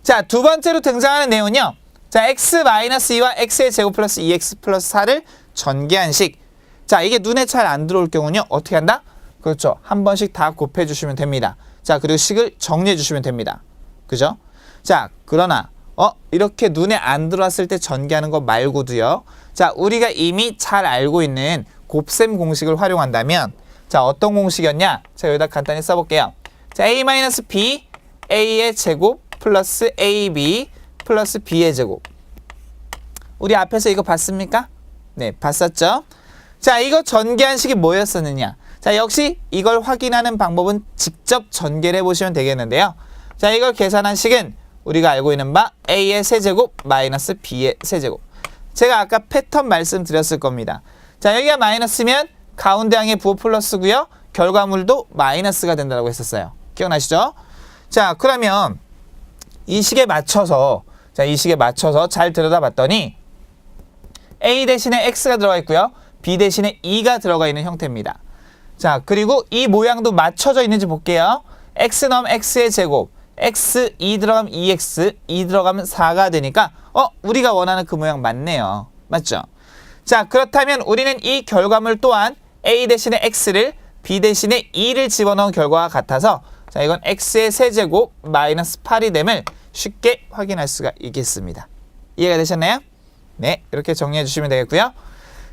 자, 두 번째로 등장하는 내용은요. 자, x-2와 x의 제곱 플러스 2x 플러스 4를 전개한 식. 자, 이게 눈에 잘 안 들어올 경우는요. 어떻게 한다? 그렇죠. 한 번씩 다 곱해 주시면 됩니다. 자, 그리고 식을 정리해 주시면 됩니다. 그죠? 자, 그러나 이렇게 눈에 안 들어왔을 때 전개하는 거 말고도요. 자, 우리가 이미 잘 알고 있는 곱셈 공식을 활용한다면 자, 어떤 공식이었냐? 자, 여기다 간단히 써볼게요. 자, a-b a의 제곱 플러스 ab 플러스 b의 제곱. 우리 앞에서 이거 봤습니까? 네, 봤었죠? 자, 이거 전개한 식이 뭐였었느냐? 자, 역시 이걸 확인하는 방법은 직접 전개를 해보시면 되겠는데요. 자, 이걸 계산한 식은 우리가 알고 있는 바 a의 세제곱 마이너스 b의 세제곱. 제가 아까 패턴 말씀드렸을 겁니다. 자, 여기가 마이너스면 가운데 항의 부호 플러스고요. 결과물도 마이너스가 된다고 했었어요. 기억나시죠? 자, 그러면 이 식에 맞춰서 자, 이 식에 맞춰서 잘 들여다봤더니 a 대신에 x가 들어가 있고요. b 대신에 2가 들어가 있는 형태입니다. 자, 그리고 이 모양도 맞춰져 있는지 볼게요. x 넣으면 x의 제곱, x 2 들어가면 2x, 2 들어가면 4가 되니까 우리가 원하는 그 모양 맞네요. 맞죠? 자, 그렇다면 우리는 이 결과물 또한 a 대신에 x를 b 대신에 2를 집어넣은 결과와 같아서 자, 이건 x의 세제곱 마이너스 8이 됨을 쉽게 확인할 수가 있겠습니다. 이해가 되셨나요? 네, 이렇게 정리해 주시면 되겠고요.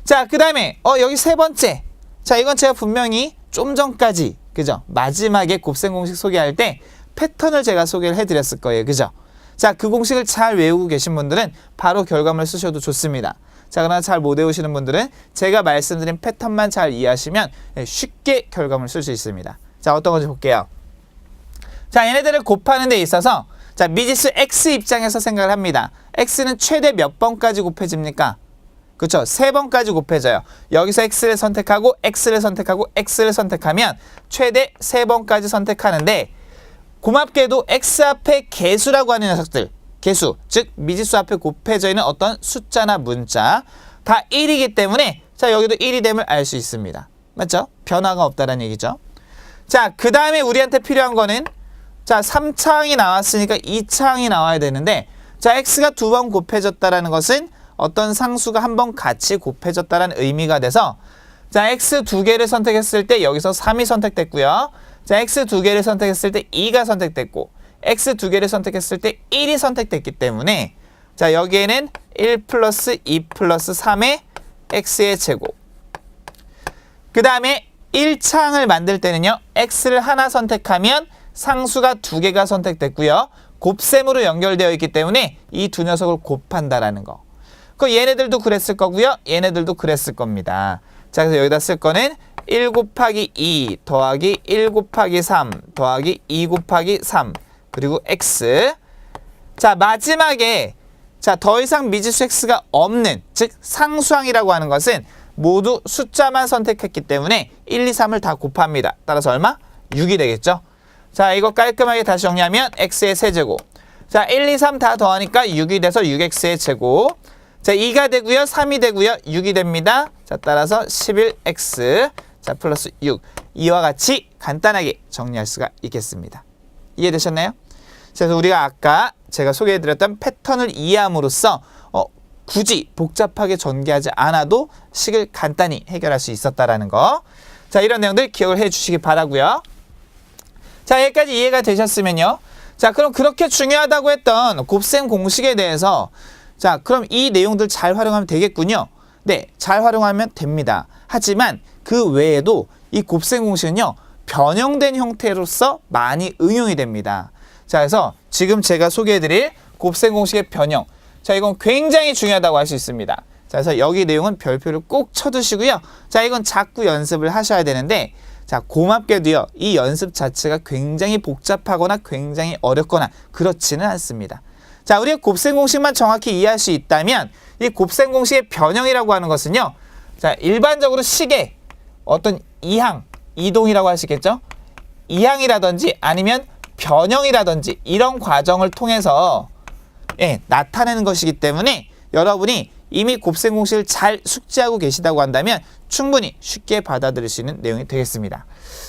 자, 그 다음에 여기 세 번째. 자, 이건 제가 분명히 좀 전까지 그죠? 마지막에 곱셈 공식 소개할 때 패턴을 제가 소개를 해드렸을 거예요. 그죠? 자, 그 공식을 잘 외우고 계신 분들은 바로 결과물 쓰셔도 좋습니다. 자, 그러나 잘 못 외우시는 분들은 제가 말씀드린 패턴만 잘 이해하시면 쉽게 결과물 쓸 수 있습니다. 자, 어떤 건지 볼게요. 자, 얘네들을 곱하는 데 있어서 자, 미지수 x 입장에서 생각을 합니다. x는 최대 몇 번까지 곱해집니까? 그렇죠. 3번까지 곱해져요. 여기서 x를 선택하고 x를 선택하고 x를 선택하면 최대 3번까지 선택하는데 고맙게도 x 앞에 개수라고 하는 녀석들, 개수, 즉 미지수 앞에 곱해져 있는 어떤 숫자나 문자 다 1이기 때문에 자, 여기도 1이 됨을 알 수 있습니다. 맞죠? 변화가 없다는 얘기죠. 자, 그 다음에 우리한테 필요한 거는 자, 3차항이 나왔으니까 2차항이 나와야 되는데 자, x가 2번 곱해졌다라는 것은 어떤 상수가 한 번 같이 곱해졌다라는 의미가 돼서 자, x 2개를 선택했을 때 여기서 3이 선택됐고요. 자, x 2개를 선택했을 때 2가 선택됐고 x 2개를 선택했을 때 1이 선택됐기 때문에 자, 여기에는 1 플러스 2 플러스 3의 x의 제곱. 그 다음에 1차항을 만들 때는요. x를 하나 선택하면 상수가 2개가 선택됐고요. 곱셈으로 연결되어 있기 때문에 이 두 녀석을 곱한다라는 거. 그 얘네들도 그랬을 거고요. 얘네들도 그랬을 겁니다. 자, 그래서 여기다 쓸 거는 1 곱하기 2 더하기 1 곱하기 3 더하기 2 곱하기 3 그리고 x. 자, 마지막에 자, 더 이상 미지수 x가 없는 즉 상수항이라고 하는 것은 모두 숫자만 선택했기 때문에 1, 2, 3을 다 곱합니다. 따라서 얼마? 6이 되겠죠. 자, 이거 깔끔하게 다시 정리하면 x의 세제곱. 자, 1, 2, 3 다 더하니까 6이 돼서 6x의 제곱. 자, 2가 되고요. 3이 되고요. 6이 됩니다. 자, 따라서 11x. 자, 플러스 6. 이와 같이 간단하게 정리할 수가 있겠습니다. 이해되셨나요? 그래서 우리가 아까 제가 소개해드렸던 패턴을 이해함으로써 굳이 복잡하게 전개하지 않아도 식을 간단히 해결할 수 있었다라는 거. 자, 이런 내용들 기억을 해 주시기 바라고요. 자, 여기까지 이해가 되셨으면요. 자, 그럼 그렇게 중요하다고 했던 곱셈 공식에 대해서 자, 그럼 이 내용들 잘 활용하면 되겠군요. 네, 잘 활용하면 됩니다. 하지만 그 외에도 이 곱셈 공식은요. 변형된 형태로서 많이 응용이 됩니다. 자, 그래서 지금 제가 소개해드릴 곱셈 공식의 변형. 자, 이건 굉장히 중요하다고 할 수 있습니다. 자, 그래서 여기 내용은 별표를 꼭 쳐두시고요. 자, 이건 자꾸 연습을 하셔야 되는데 자, 고맙게도요. 이 연습 자체가 굉장히 복잡하거나 굉장히 어렵거나 그렇지는 않습니다. 자, 우리가 곱셈 공식만 정확히 이해할 수 있다면 이 곱셈 공식의 변형이라고 하는 것은요. 자, 일반적으로 식의 어떤 이항, 이동이라고 할 수 있겠죠? 이항이라든지 아니면 변형이라든지 이런 과정을 통해서 나타내는 것이기 때문에 여러분이 이미 곱셈 공식을 잘 숙지하고 계시다고 한다면 충분히 쉽게 받아들일 수 있는 내용이 되겠습니다.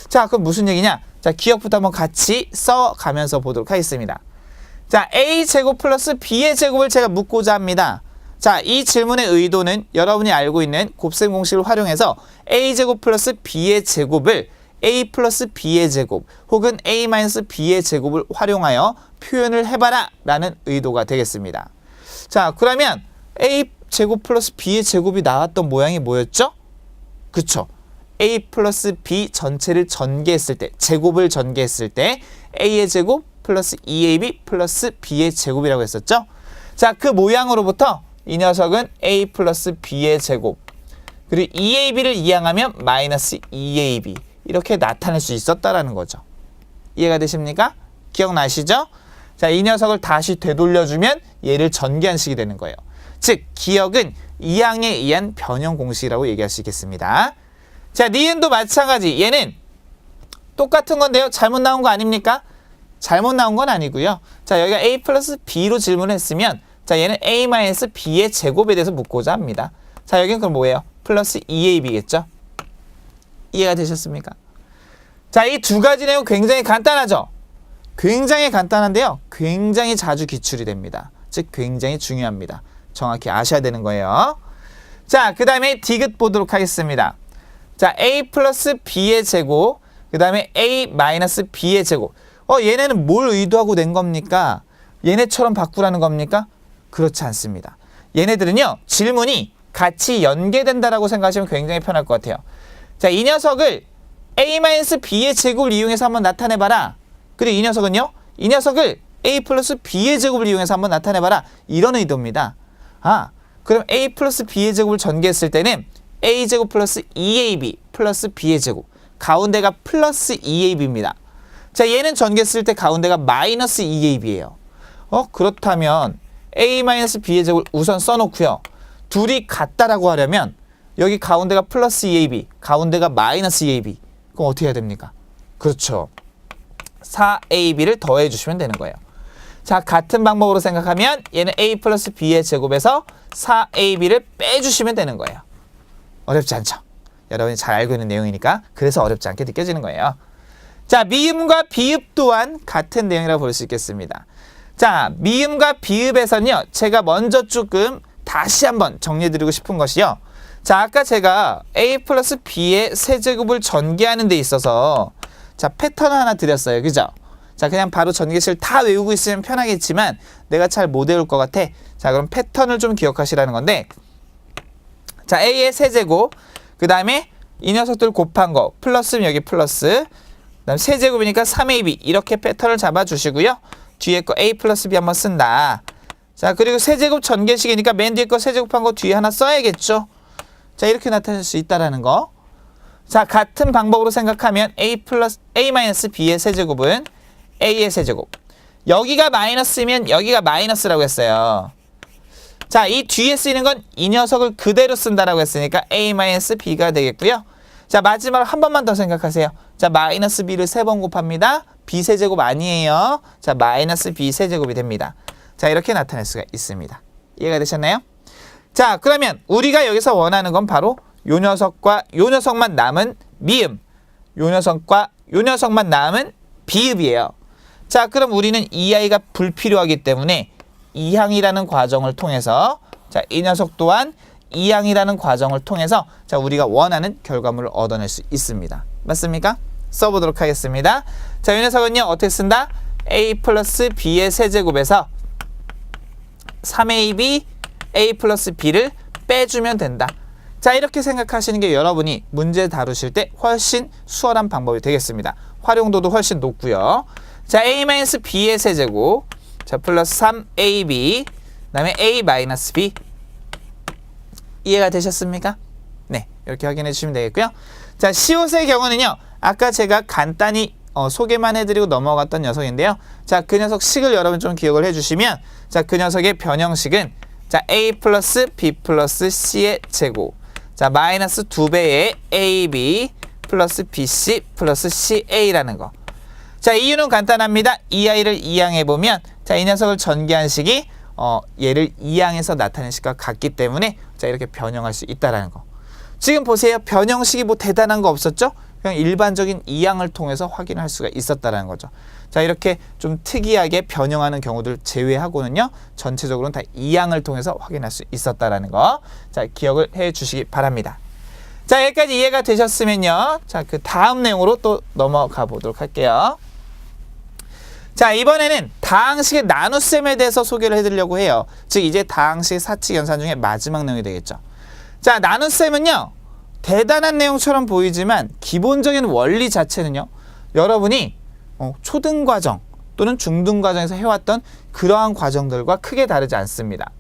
자, 그럼 무슨 얘기냐? 자, 기억부터 한번 같이 써가면서 보도록 하겠습니다. 자, a제곱 플러스 b의 제곱을 제가 묻고자 합니다. 자, 이 질문의 의도는 여러분이 알고 있는 곱셈 공식을 활용해서 a제곱 플러스 b의 제곱을 a 플러스 b의 제곱 혹은 a 마이너스 b의 제곱을 활용하여 표현을 해봐라 라는 의도가 되겠습니다. 자, 그러면 a 제곱 플러스 b의 제곱이 나왔던 모양이 뭐였죠? 그쵸? a 플러스 b 전체를 전개했을 때, 제곱을 전개했을 때 a의 제곱 플러스 2ab 플러스 b의 제곱이라고 했었죠? 자, 그 모양으로부터 이 녀석은 a 플러스 b의 제곱 그리고 2ab를 이항하면 마이너스 2ab 이렇게 나타낼 수 있었다라는 거죠. 이해가 되십니까? 기억나시죠? 자, 이 녀석을 다시 되돌려주면 얘를 전개한 식이 되는 거예요. 즉, 기억은 이항에 의한 변형 공식이라고 얘기할 수 있겠습니다. 자, 니은도 마찬가지. 얘는 똑같은 건데요. 잘못 나온 거 아닙니까? 잘못 나온 건 아니고요. 자, 여기가 a 플러스 b로 질문을 했으면 자, 얘는 a 마이너스 b의 제곱에 대해서 묻고자 합니다. 자, 여기는 그럼 뭐예요? 플러스 2ab겠죠? 이해가 되셨습니까? 자, 이 두 가지 내용 굉장히 간단하죠? 굉장히 간단한데요. 굉장히 자주 기출이 됩니다. 즉, 굉장히 중요합니다. 정확히 아셔야 되는 거예요. 자, 그 다음에 디귿 보도록 하겠습니다. 자, a 플러스 b의 제곱, 그 다음에 a 마이너스 b의 제곱. 얘네는 뭘 의도하고 낸 겁니까? 얘네처럼 바꾸라는 겁니까? 그렇지 않습니다. 얘네들은요, 질문이 같이 연계된다라고 생각하시면 굉장히 편할 것 같아요. 자, 이 녀석을 a-b의 제곱을 이용해서 한번 나타내봐라. 그리고 이 녀석은요, 이 녀석을 a 플러스 b의 제곱을 이용해서 한번 나타내봐라. 이런 의도입니다. 아, 그럼 a 플러스 b의 제곱을 전개했을 때는 a제곱 플러스 2ab 플러스 b의 제곱. 가운데가 플러스 2ab입니다. 자, 얘는 전개했을 때 가운데가 마이너스 2ab예요. 그렇다면 a-b의 제곱을 우선 써놓고요. 둘이 같다라고 하려면 여기 가운데가 플러스 2ab, 가운데가 마이너스 2ab. 그럼 어떻게 해야 됩니까? 그렇죠. 4ab를 더해 주시면 되는 거예요. 자, 같은 방법으로 생각하면 얘는 a 플러스 b의 제곱에서 4ab를 빼주시면 되는 거예요. 어렵지 않죠? 여러분이 잘 알고 있는 내용이니까 그래서 어렵지 않게 느껴지는 거예요. 자, 미음과 비읍 또한 같은 내용이라고 볼 수 있겠습니다. 자, 미음과 비읍에서는요, 제가 먼저 조금 다시 한번 정리해드리고 싶은 것이요. 자, 아까 제가 a 플러스 b의 세제곱을 전개하는 데 있어서 자, 패턴을 하나 드렸어요. 그죠? 자, 그냥 바로 전개식을 다 외우고 있으면 편하겠지만 내가 잘 못 외울 것 같아. 자, 그럼 패턴을 좀 기억하시라는 건데, 자, a의 세제곱, 그 다음에 이 녀석들 곱한 거 플러스면 여기 플러스, 그 다음 세제곱이니까 3ab 이렇게 패턴을 잡아주시고요. 뒤에 거 a 플러스 b 한번 쓴다. 자, 그리고 세제곱 전개식이니까 맨 뒤에 거 세제곱한 거 뒤에 하나 써야겠죠. 자, 이렇게 나타낼 수 있다라는 거. 자, 같은 방법으로 생각하면 a 마이너스 b의 세제곱은 a의 세제곱. 여기가 마이너스면 여기가 마이너스라고 했어요. 자, 이 뒤에 쓰이는 건 이 녀석을 그대로 쓴다라고 했으니까 a 마이너스 b가 되겠고요. 자, 마지막으로 한 번만 더 생각하세요. 자, 마이너스 b를 3번 곱합니다. b 세제곱 아니에요. 자, 마이너스 b 세제곱이 됩니다. 자, 이렇게 나타낼 수가 있습니다. 이해가 되셨나요? 자, 그러면 우리가 여기서 원하는 건 바로 요 녀석과 요 녀석만 남은 미음, 요 녀석과 요 녀석만 남은 비읍이에요. 자, 그럼 우리는 이 아이가 불필요하기 때문에 이항이라는 과정을 통해서, 자, 이 녀석 또한 이항이라는 과정을 통해서 자, 우리가 원하는 결과물을 얻어낼 수 있습니다. 맞습니까? 써보도록 하겠습니다. 자, 이 녀석은요, 어떻게 쓴다? a 플러스 b의 세제곱에서 3ab a 플러스 b를 빼주면 된다. 자, 이렇게 생각하시는 게 여러분이 문제 다루실 때 훨씬 수월한 방법이 되겠습니다. 활용도도 훨씬 높고요. 자, a 마이너스 b의 세제곱, 자, 플러스 3ab, 그 다음에 a 마이너스 b. 이해가 되셨습니까? 네, 이렇게 확인해 주시면 되겠고요. 자, 시옷의 경우는요, 아까 제가 간단히 소개만 해드리고 넘어갔던 녀석인데요. 자, 그 녀석 식을 여러분 좀 기억을 해주시면, 자, 그 녀석의 변형식은 자, a 플러스 b 플러스 c의 제곱, 자, 마이너스 2배의 ab 플러스 bc 플러스 ca라는 거. 자, 이유는 간단합니다. 이 아이를 이항해보면, 자, 이 녀석을 전개한 식이 얘를 이항해서 나타낸 식과 같기 때문에 자, 이렇게 변형할 수 있다는 거. 지금 보세요. 변형식이 뭐 대단한 거 없었죠? 그냥 일반적인 이항을 통해서 확인할 수가 있었다는 거죠. 자, 이렇게 좀 특이하게 변형하는 경우들 제외하고는요, 전체적으로는 다 이항을 통해서 확인할 수 있었다는 거. 자, 기억을 해 주시기 바랍니다. 자, 여기까지 이해가 되셨으면요, 자, 그 다음 내용으로 또 넘어가 보도록 할게요. 자, 이번에는 다항식의 나눗셈에 대해서 소개를 해드리려고 해요. 즉, 이제 다항식 사칙 연산 중에 마지막 내용이 되겠죠. 자, 나눗셈은요, 대단한 내용처럼 보이지만 기본적인 원리 자체는요, 여러분이 초등과정 또는 중등과정에서 해왔던 그러한 과정들과 크게 다르지 않습니다.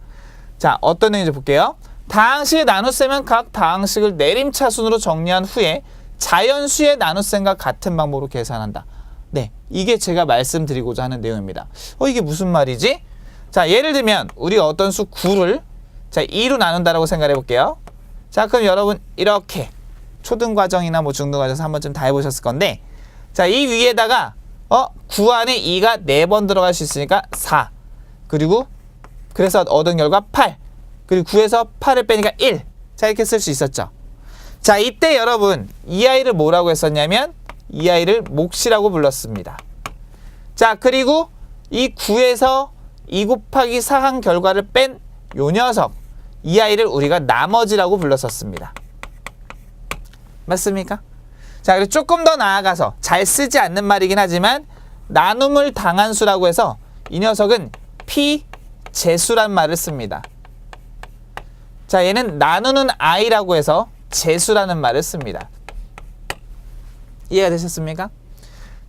자, 어떤 내용인지 볼게요. 다항식의 나눗셈은 각 다항식을 내림차순으로 정리한 후에 자연수의 나눗셈과 같은 방법으로 계산한다. 네, 이게 제가 말씀드리고자 하는 내용입니다. 이게 무슨 말이지? 자, 예를 들면 우리가 어떤 수 9를 자, 2로 나눈다라고 생각해 볼게요. 자, 그럼 여러분 이렇게 초등과정이나 뭐 중등과정에서 한 번쯤 다 해보셨을 건데, 자, 이 위에다가 9 안에 2가 4번 들어갈 수 있으니까 4, 그리고 그래서 얻은 결과 8, 그리고 9에서 8을 빼니까 1. 자, 이렇게 쓸 수 있었죠. 자, 이때 여러분 이 아이를 뭐라고 했었냐면 이 아이를 몫이라고 불렀습니다. 자, 그리고 이 9에서 2 곱하기 4한 결과를 뺀 요 녀석, 이 아이를 우리가 나머지라고 불렀었습니다. 맞습니까? 자, 그리고 조금 더 나아가서 잘 쓰지 않는 말이긴 하지만 나눔을 당한 수라고 해서 이 녀석은 피제수란 말을 씁니다. 자, 얘는 나누는 i라고 해서 제수라는 말을 씁니다. 이해가 되셨습니까?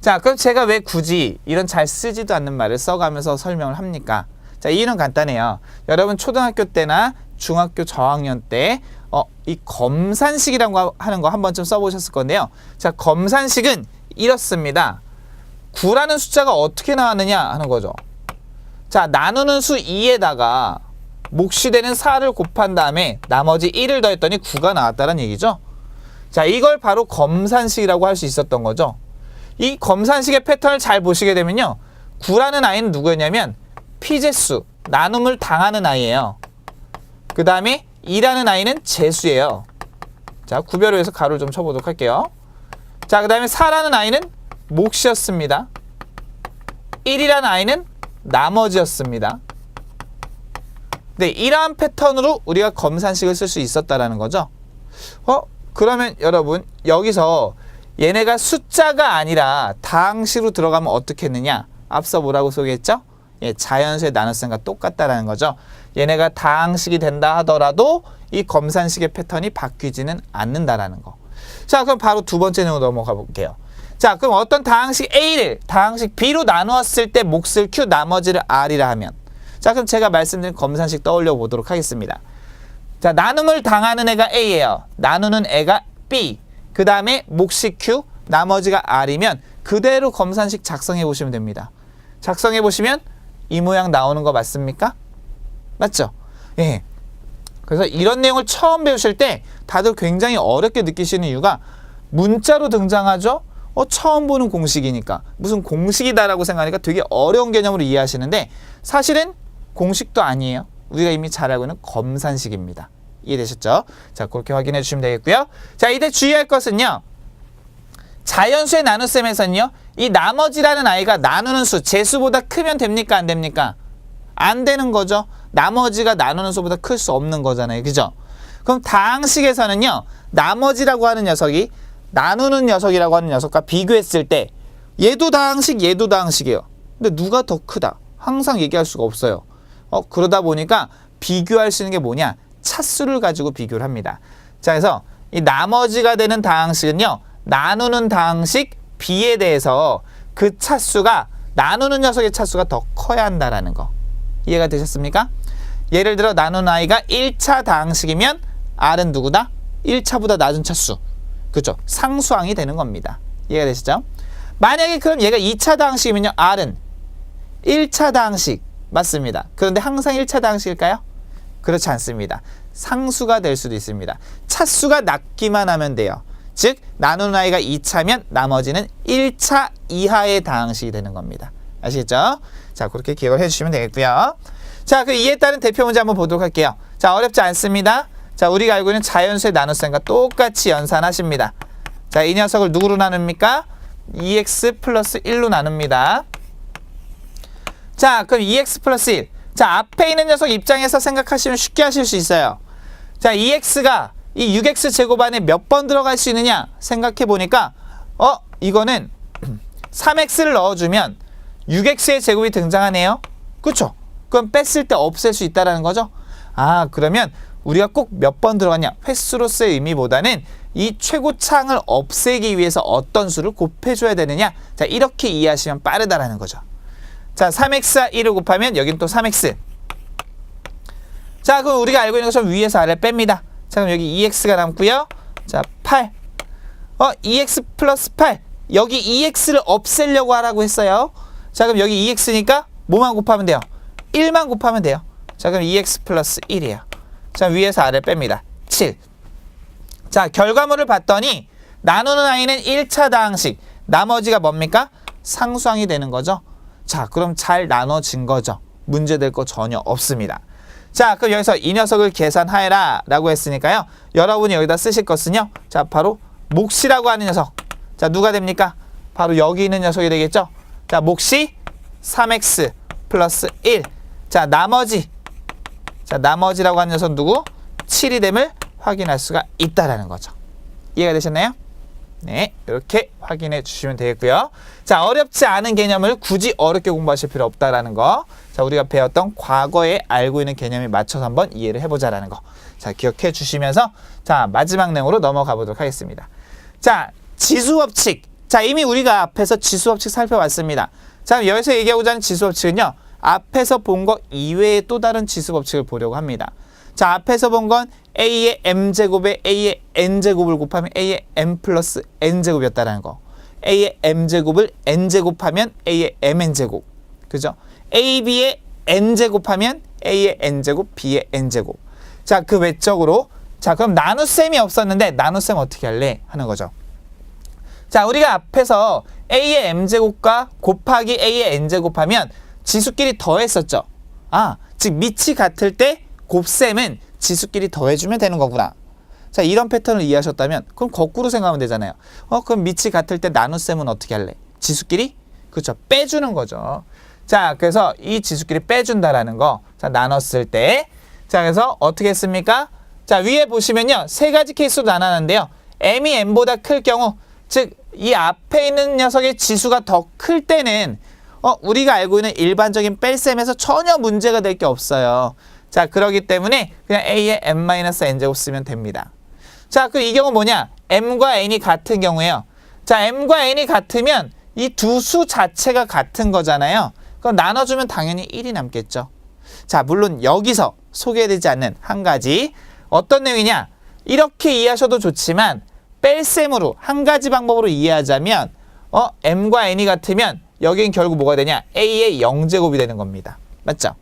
자, 그럼 제가 왜 굳이 이런 잘 쓰지도 않는 말을 써가면서 설명을 합니까? 자, 이유는 간단해요. 여러분 초등학교 때나 중학교 저학년 때 이 검산식이라고 하는 거 한 번쯤 써보셨을 건데요. 자, 검산식은 이렇습니다. 9라는 숫자가 어떻게 나왔느냐 하는 거죠. 자, 나누는 수 2에다가 몫이 되는 4를 곱한 다음에 나머지 1을 더했더니 9가 나왔다는 얘기죠. 자, 이걸 바로 검산식이라고 할 수 있었던 거죠. 이 검산식의 패턴을 잘 보시게 되면요, 9라는 아이는 누구였냐면 피제수, 나눔을 당하는 아이예요. 그 다음에 2라는 아이는 제수예요. 자, 구별을 해서 가로를 좀 쳐보도록 할게요. 자, 그 다음에 4라는 아이는 몫이었습니다. 1이라는 i는 나머지였습니다. 네, 이러한 패턴으로 우리가 검산식을 쓸 수 있었다라는 거죠. 그러면 여러분 여기서 얘네가 숫자가 아니라 다항식으로 들어가면 어떻게 했느냐? 앞서 뭐라고 소개했죠? 예, 자연수의 나눗셈과 똑같다라는 거죠. 얘네가 다항식이 된다 하더라도 이 검산식의 패턴이 바뀌지는 않는다라는 거. 자, 그럼 바로 두 번째 내용으로 넘어가 볼게요. 자, 그럼 어떤 다항식 A를 다항식 B로 나누었을 때 몫을 Q 나머지를 R이라 하면, 자, 그럼 제가 말씀드린 검산식 떠올려 보도록 하겠습니다. 자, 나눔을 당하는 애가 A예요. 나누는 애가 B. 그 다음에 몫이 Q, 나머지가 R이면 그대로 검산식 작성해 보시면 됩니다. 작성해 보시면 이 모양 나오는 거 맞습니까? 맞죠? 예. 그래서 이런 내용을 처음 배우실 때 다들 굉장히 어렵게 느끼시는 이유가 문자로 등장하죠? 처음 보는 공식이니까. 무슨 공식이다라고 생각하니까 되게 어려운 개념으로 이해하시는데 사실은 공식도 아니에요. 우리가 이미 잘 알고 있는 검산식입니다. 이해되셨죠? 자, 그렇게 확인해 주시면 되겠고요. 자, 이때 주의할 것은요. 자연수의 나눗셈에서는요. 이 나머지라는 i가 나누는 수, 제수보다 크면 됩니까? 안 됩니까? 안 되는 거죠. 나머지가 나누는 수보다 클 수 없는 거잖아요. 그죠? 그럼 다항식에서는요. 나머지라고 하는 녀석이 나누는 녀석이라고 하는 녀석과 비교했을 때 얘도 다항식, 얘도 다항식이에요. 근데 누가 더 크다? 항상 얘기할 수가 없어요. 그러다 보니까 비교할 수 있는 게 뭐냐? 차수를 가지고 비교를 합니다. 자, 그래서 이 나머지가 되는 다항식은요. 나누는 다항식 B에 대해서 그 차수가 나누는 녀석의 차수가 더 커야 한다라는 거. 이해가 되셨습니까? 예를 들어 나누는 i가 1차 다항식이면 R은 누구다? 1차보다 낮은 차수. 그렇죠? 상수항이 되는 겁니다. 이해가 되시죠? 만약에 그럼 얘가 2차 다항식이면요. R은 1차 다항식 맞습니다. 그런데 항상 1차 다항식일까요? 그렇지 않습니다. 상수가 될 수도 있습니다. 차수가 낮기만 하면 돼요. 즉 나누는 i가 2차면 나머지는 1차 이하의 다항식이 되는 겁니다. 아시겠죠? 자, 그렇게 기억을 해주시면 되겠고요. 자, 그 이에 따른 대표 문제 한번 보도록 할게요. 자, 어렵지 않습니다. 자, 우리가 알고 있는 자연수의 나눗셈과 똑같이 연산하십니다. 자, 이 녀석을 누구로 나눕니까? 2x 플러스 1로 나눕니다. 자, 그럼 2x 플러스 1. 자, 앞에 있는 녀석 입장에서 생각하시면 쉽게 하실 수 있어요. 자, 2x가 이 6x 제곱 안에 몇 번 들어갈 수 있느냐 생각해 보니까 이거는 3x를 넣어주면 6x의 제곱이 등장하네요. 그렇죠? 그럼 뺐을 때 없앨 수 있다는 거죠. 아, 그러면 우리가 꼭 몇 번 들어가냐 횟수로서의 의미보다는 이 최고차항을 없애기 위해서 어떤 수를 곱해줘야 되느냐. 자, 이렇게 이해하시면 빠르다라는 거죠. 자, 3x와 1을 곱하면 여긴 또 3x. 자, 그럼 우리가 알고 있는 것처럼 위에서 아래 뺍니다. 자, 그럼 여기 2x가 남고요. 자, 8. 2x 플러스 8. 여기 2x를 없애려고 하라고 했어요. 자, 그럼 여기 2x니까 뭐만 곱하면 돼요? 1만 곱하면 돼요. 자, 그럼 2x 플러스 1이에요. 자, 위에서 아래 뺍니다. 7. 자, 결과물을 봤더니 나누는 i는 1차 다항식. 나머지가 뭡니까? 상수항이 되는 거죠. 자, 그럼 잘 나눠진 거죠. 문제될 거 전혀 없습니다. 자, 그럼 여기서 이 녀석을 계산하여라 라고 했으니까요. 여러분이 여기다 쓰실 것은요. 자, 바로 몫이라고 하는 녀석. 자, 누가 됩니까? 바로 여기 있는 녀석이 되겠죠. 자, 몫이 3x 플러스 1. 자, 나머지. 자, 나머지라고 하는 녀석 누구? 7이 됨을 확인할 수가 있다라는 거죠. 이해가 되셨나요? 네, 이렇게 확인해 주시면 되겠고요. 자, 어렵지 않은 개념을 굳이 어렵게 공부하실 필요 없다라는 거. 자, 우리가 배웠던 과거에 알고 있는 개념에 맞춰서 한번 이해를 해보자라는 거. 자, 기억해 주시면서 자, 마지막 내용으로 넘어가 보도록 하겠습니다. 자, 지수법칙. 자, 이미 우리가 앞에서 지수법칙 살펴봤습니다. 자, 여기서 얘기하고자 하는 지수법칙은요. 앞에서 본 거 이외에 또 다른 지수법칙을 보려고 합니다. 자, 앞에서 본 건 a의 m제곱에 a의 n제곱을 곱하면 a의 m 플러스 n제곱이었다는 거. a의 m제곱을 n제곱하면 a의 mn제곱. 그죠? ab의 n제곱하면 a의 n제곱, b의 n제곱. 자, 그 외적으로 자, 그럼 나눗셈이 없었는데 나눗셈 어떻게 할래? 하는 거죠. 자, 우리가 앞에서 a의 m제곱과 곱하기 a의 n제곱하면 지수끼리 더했었죠. 아, 즉 밑이 같을 때 곱셈은 지수끼리 더해주면 되는 거구나. 자, 이런 패턴을 이해하셨다면 그럼 거꾸로 생각하면 되잖아요. 그럼 밑이 같을 때 나눗셈은 어떻게 할래? 지수끼리 그렇죠. 빼주는 거죠. 자, 그래서 이 지수끼리 빼준다라는 거. 자, 나눴을 때. 자, 그래서 어떻게 했습니까? 자, 위에 보시면요. 세 가지 케이스로 나눴는데요. m이 n보다 클 경우, 즉, 이 앞에 있는 녀석의 지수가 더 클 때는, 우리가 알고 있는 일반적인 뺄셈에서 전혀 문제가 될 게 없어요. 자, 그러기 때문에 그냥 a의 m-n제곱 쓰면 됩니다. 자, 그 이 경우 뭐냐? m과 n이 같은 경우에요. 자, m과 n이 같으면 이 두 수 자체가 같은 거잖아요. 그럼 나눠주면 당연히 1이 남겠죠. 자, 물론 여기서 소개되지 않는 한 가지 어떤 내용이냐? 이렇게 이해하셔도 좋지만 뺄셈으로 한 가지 방법으로 이해하자면 m과 n이 같으면 여긴 결국 뭐가 되냐? a의 0제곱이 되는 겁니다. 맞죠?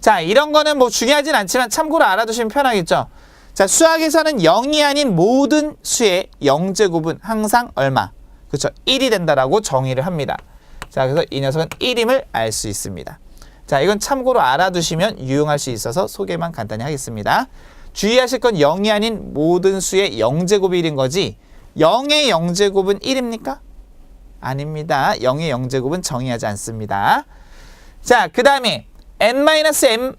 자, 이런 거는 뭐 중요하진 않지만 참고로 알아두시면 편하겠죠. 자, 수학에서는 0이 아닌 모든 수의 0제곱은 항상 얼마? 그렇죠? 1이 된다라고 정의를 합니다. 자, 그래서 이 녀석은 1임을 알 수 있습니다. 자, 이건 참고로 알아두시면 유용할 수 있어서 소개만 간단히 하겠습니다. 주의하실 건 0이 아닌 모든 수의 0제곱이 1인 거지 0의 0제곱은 1입니까? 아닙니다. 0의 0제곱은 정의하지 않습니다. 자, 그 다음에 n-m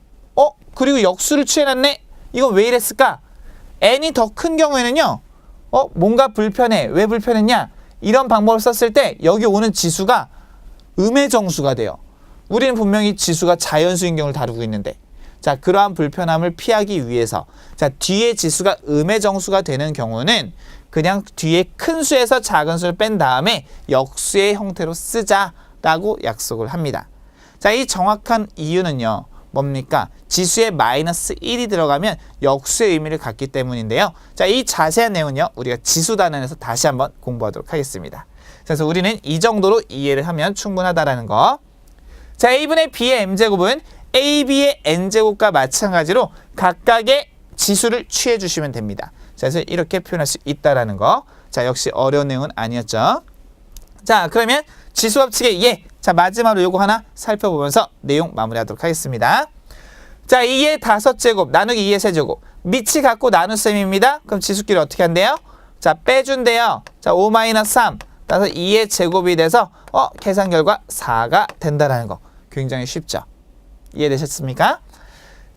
그리고 역수를 취해놨네? 이건 왜 이랬을까? n이 더 큰 경우에는요. 뭔가 불편해. 왜 불편했냐? 이런 방법을 썼을 때 여기 오는 지수가 음의 정수가 돼요. 우리는 분명히 지수가 자연수인 경우를 다루고 있는데 자, 그러한 불편함을 피하기 위해서 자, 뒤에 지수가 음의 정수가 되는 경우는 그냥 뒤에 큰 수에서 작은 수를 뺀 다음에 역수의 형태로 쓰자라고 약속을 합니다. 자, 이 정확한 이유는요. 뭡니까? 지수에 마이너스 1이 들어가면 역수의 의미를 갖기 때문인데요. 자, 이 자세한 내용은요. 우리가 지수 단원에서 다시 한번 공부하도록 하겠습니다. 그래서 우리는 이 정도로 이해를 하면 충분하다라는 거. 자, a분의 b의 m제곱은 ab의 n제곱과 마찬가지로 각각의 지수를 취해 주시면 됩니다. 자, 그래서 이렇게 표현할 수 있다라는 거. 자, 역시 어려운 내용은 아니었죠. 자, 그러면 지수 합칙의 예. 자, 마지막으로 요거 하나 살펴보면서 내용 마무리하도록 하겠습니다. 자, 2의 5제곱 나누기 2의 세제곱 밑이 같고 나눗셈입니다. 그럼 지수끼리 어떻게 한대요? 자, 빼준대요. 자, 5-3 따라서 2의 제곱이 돼서 계산 결과 4가 된다라는 거. 굉장히 쉽죠? 이해되셨습니까?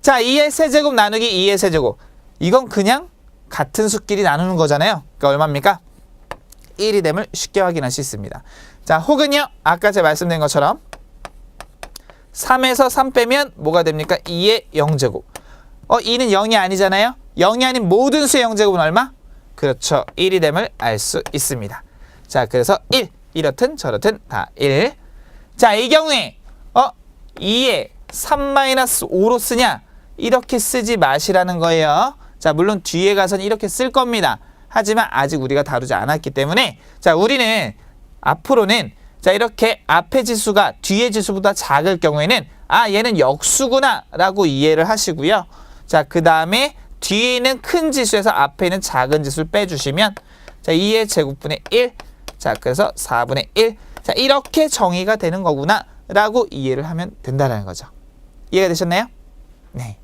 자, 2의 세제곱 나누기 2의 세제곱 이건 그냥 같은 수끼리 나누는 거잖아요. 그러니까 얼마입니까? 1이 됨을 쉽게 확인할 수 있습니다. 자, 혹은요. 아까 제가 말씀드린 것처럼 3에서 3 빼면 뭐가 됩니까? 2의 0제곱. 2는 0이 아니잖아요. 0이 아닌 모든 수의 0제곱은 얼마? 그렇죠. 1이 됨을 알 수 있습니다. 자, 그래서 1. 이렇든 저렇든 다 1. 자, 이 경우에 2에 3-5로 쓰냐? 이렇게 쓰지 마시라는 거예요. 자, 물론 뒤에 가서는 이렇게 쓸 겁니다. 하지만 아직 우리가 다루지 않았기 때문에 자, 우리는 앞으로는 자, 이렇게 앞의 지수가 뒤의 지수보다 작을 경우에는 얘는 역수구나 라고 이해를 하시고요. 자, 그 다음에 뒤에 있는 큰 지수에서 앞에 있는 작은 지수를 빼주시면 자, 2의 제곱분의 1 자, 그래서 4분의 1 자, 이렇게 정의가 되는 거구나 라고 이해를 하면 된다는 거죠. 이해가 되셨나요? 네.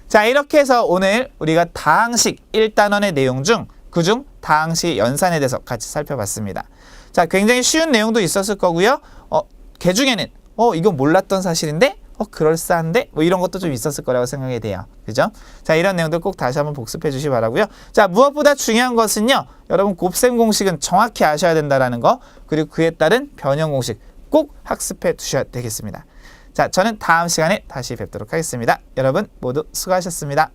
자, 이렇게 해서 오늘 우리가 다항식 1단원의 내용 중 그중 다항식 연산에 대해서 같이 살펴봤습니다. 자, 굉장히 쉬운 내용도 있었을 거고요. 개 중에는 이건 몰랐던 사실인데 그럴싸한데 뭐 이런 것도 좀 있었을 거라고 생각이 돼요. 그죠? 자, 이런 내용들 꼭 다시 한번 복습해 주시기 바라고요. 자, 무엇보다 중요한 것은요. 여러분 곱셈 공식은 정확히 아셔야 된다라는 거. 그리고 그에 따른 변형 공식 꼭 학습해 두셔야 되겠습니다. 자, 저는 다음 시간에 다시 뵙도록 하겠습니다. 여러분 모두 수고하셨습니다.